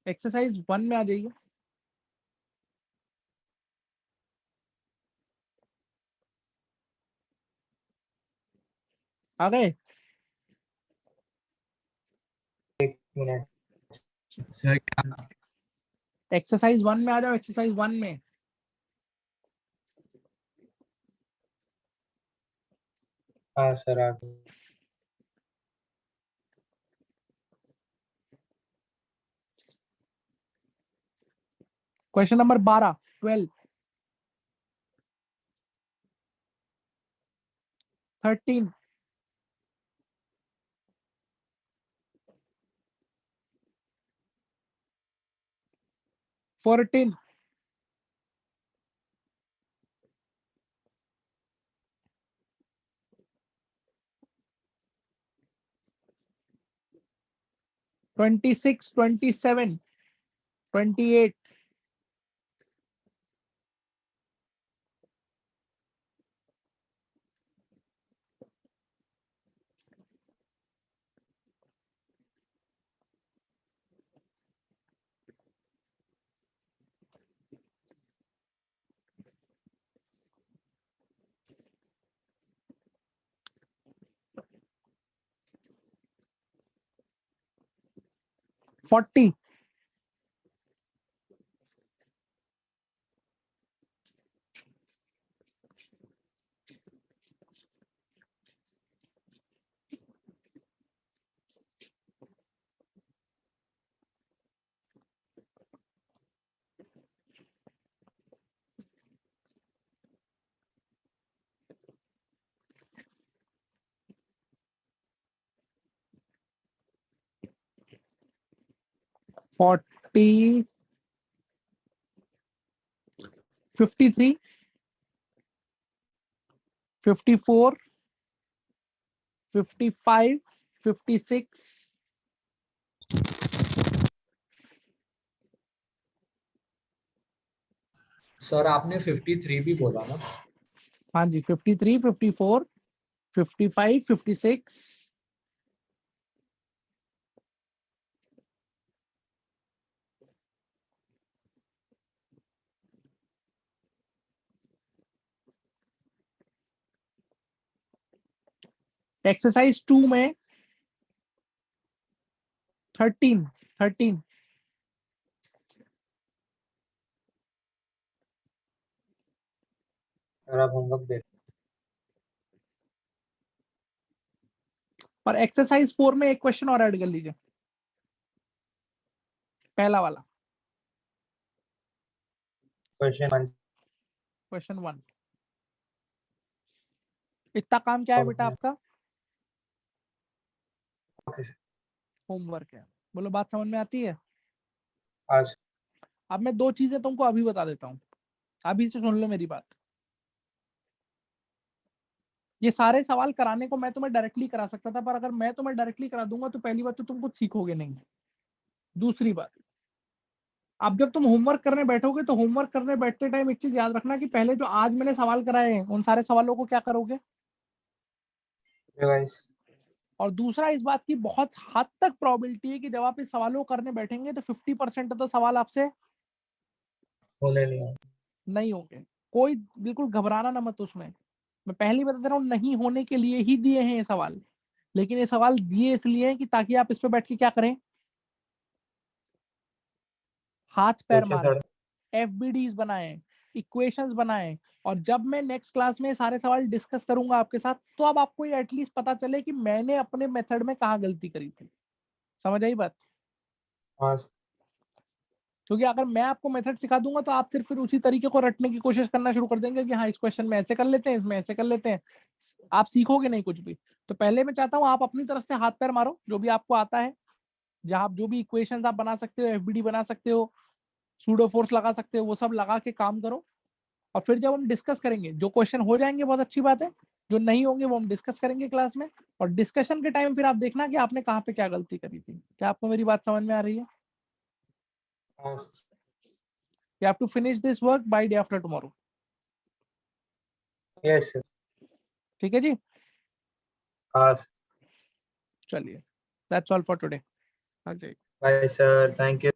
एक्सरसाइज 1 में आ जाइए। आ गए? एक मिनट सर क्या एक्सरसाइज 1 में आ जाओ, एक्सरसाइज 1 में। हाँ सर आ गए। क्वेश्चन नंबर 12, 12, 13, 14, 26, 27, 28, 40, 40, 53, 54, 55, 56, सर आपने 53 भी बोला ना? हाँ जी, 53, 54, 55, 56, एक्सरसाइज 2 में 13, 13, सर आप होमवर्क दे और एक्सरसाइज 4 में एक क्वेश्चन और ऐड कर लीजिए, पहला वाला क्वेश्चन क्वेश्चन 1। इतना काम क्या है बेटा आपका? ओके सर होमवर्क है। बोलो, बात समझ में आती है? आज अब मैं 2 चीजें तुमको अभी बता देता हूँ, अभी से सुन लो मेरी बात। ये सारे सवाल कराने को मैं तुम्हें डायरेक्टली करा सकता था, पर अगर मैं तुम्हें डायरेक्टली करा दूंगा तो पहली बात तो तुम कुछ सीखोगे नहीं। दूसरी बात, अब जब तुम होमवर्क करने बैठोगे तो होमवर्क करने बैठते टाइम एक चीज याद रखना कि पहले जो आज मैंने सवाल कराए हैं उन सारे सवालों को क्या करोगे, रिवाइज और दूसरा इस बात की बहुत हद तक प्रोबेबिलिटी है कि जब आप इस सवालों को करने बैठेंगे तो 50% तो सवाल आपसे होने नहीं नहीं होंगे। कोई बिल्कुल घबराना ना मत उसमें। मैं पहले बता दे रहा हूँ, नहीं होने के लिए ही दिए हैं ये सवाल, लेकिन ये सवाल दिए इसलिए हैं कि ताकि आप इस पे बैठ के क्या करें, हाथ पैर पूछे मारें, सर एफबीडीज बनाएं, इक्वेशंस बनाएं, और जब मैं नेक्स्ट क्लास में सारे सवाल डिस्कस करूंगा आपके साथ तो अब आपको ये एटलीस्ट पता चले कि मैंने अपने मेथड में कहाँ गलती करी थी। समझ आई बात? हाँ क्योंकि अगर मैं आपको मेथड सिखा दूंगा तो आप सिर्फ फिर उसी तरीके को रटने की कोशिश करना शुरू कर देंगे कि हाँ इस क्वेश्चन में ऐसे कर लेते हैं, इसमें ऐसे कर लेते हैं। आप सीखोगे नहीं कुछ भी। तो पहले मैं चाहता हूँ आप अपनी तरफ से हाथ पैर मारो, जो भी आपको आता है, जहाँ जो भी इक्वेशंस आप बना सकते हो, एफबीडी बना सकते हो, सूडो फोर्स लगा सकते हो, वो सब लगा के काम करो। और फिर जब हम डिस्कस करेंगे, जो क्वेश्चन हो जाएंगे बहुत अच्छी बात है, जो नहीं होंगे वो हम डिस्कस करेंगे क्लास में। और डिस्कशन के टाइम फिर आप देखना कि आपने कहाँ पे क्या गलती करी थी। क्या आपको मेरी बात समझ में आ रही है? हाँ You have to finish this work by day after tomorrow. Yes sir. ठीक है जी, हाँ चलिए, that's all for today. Bye sir, thank you.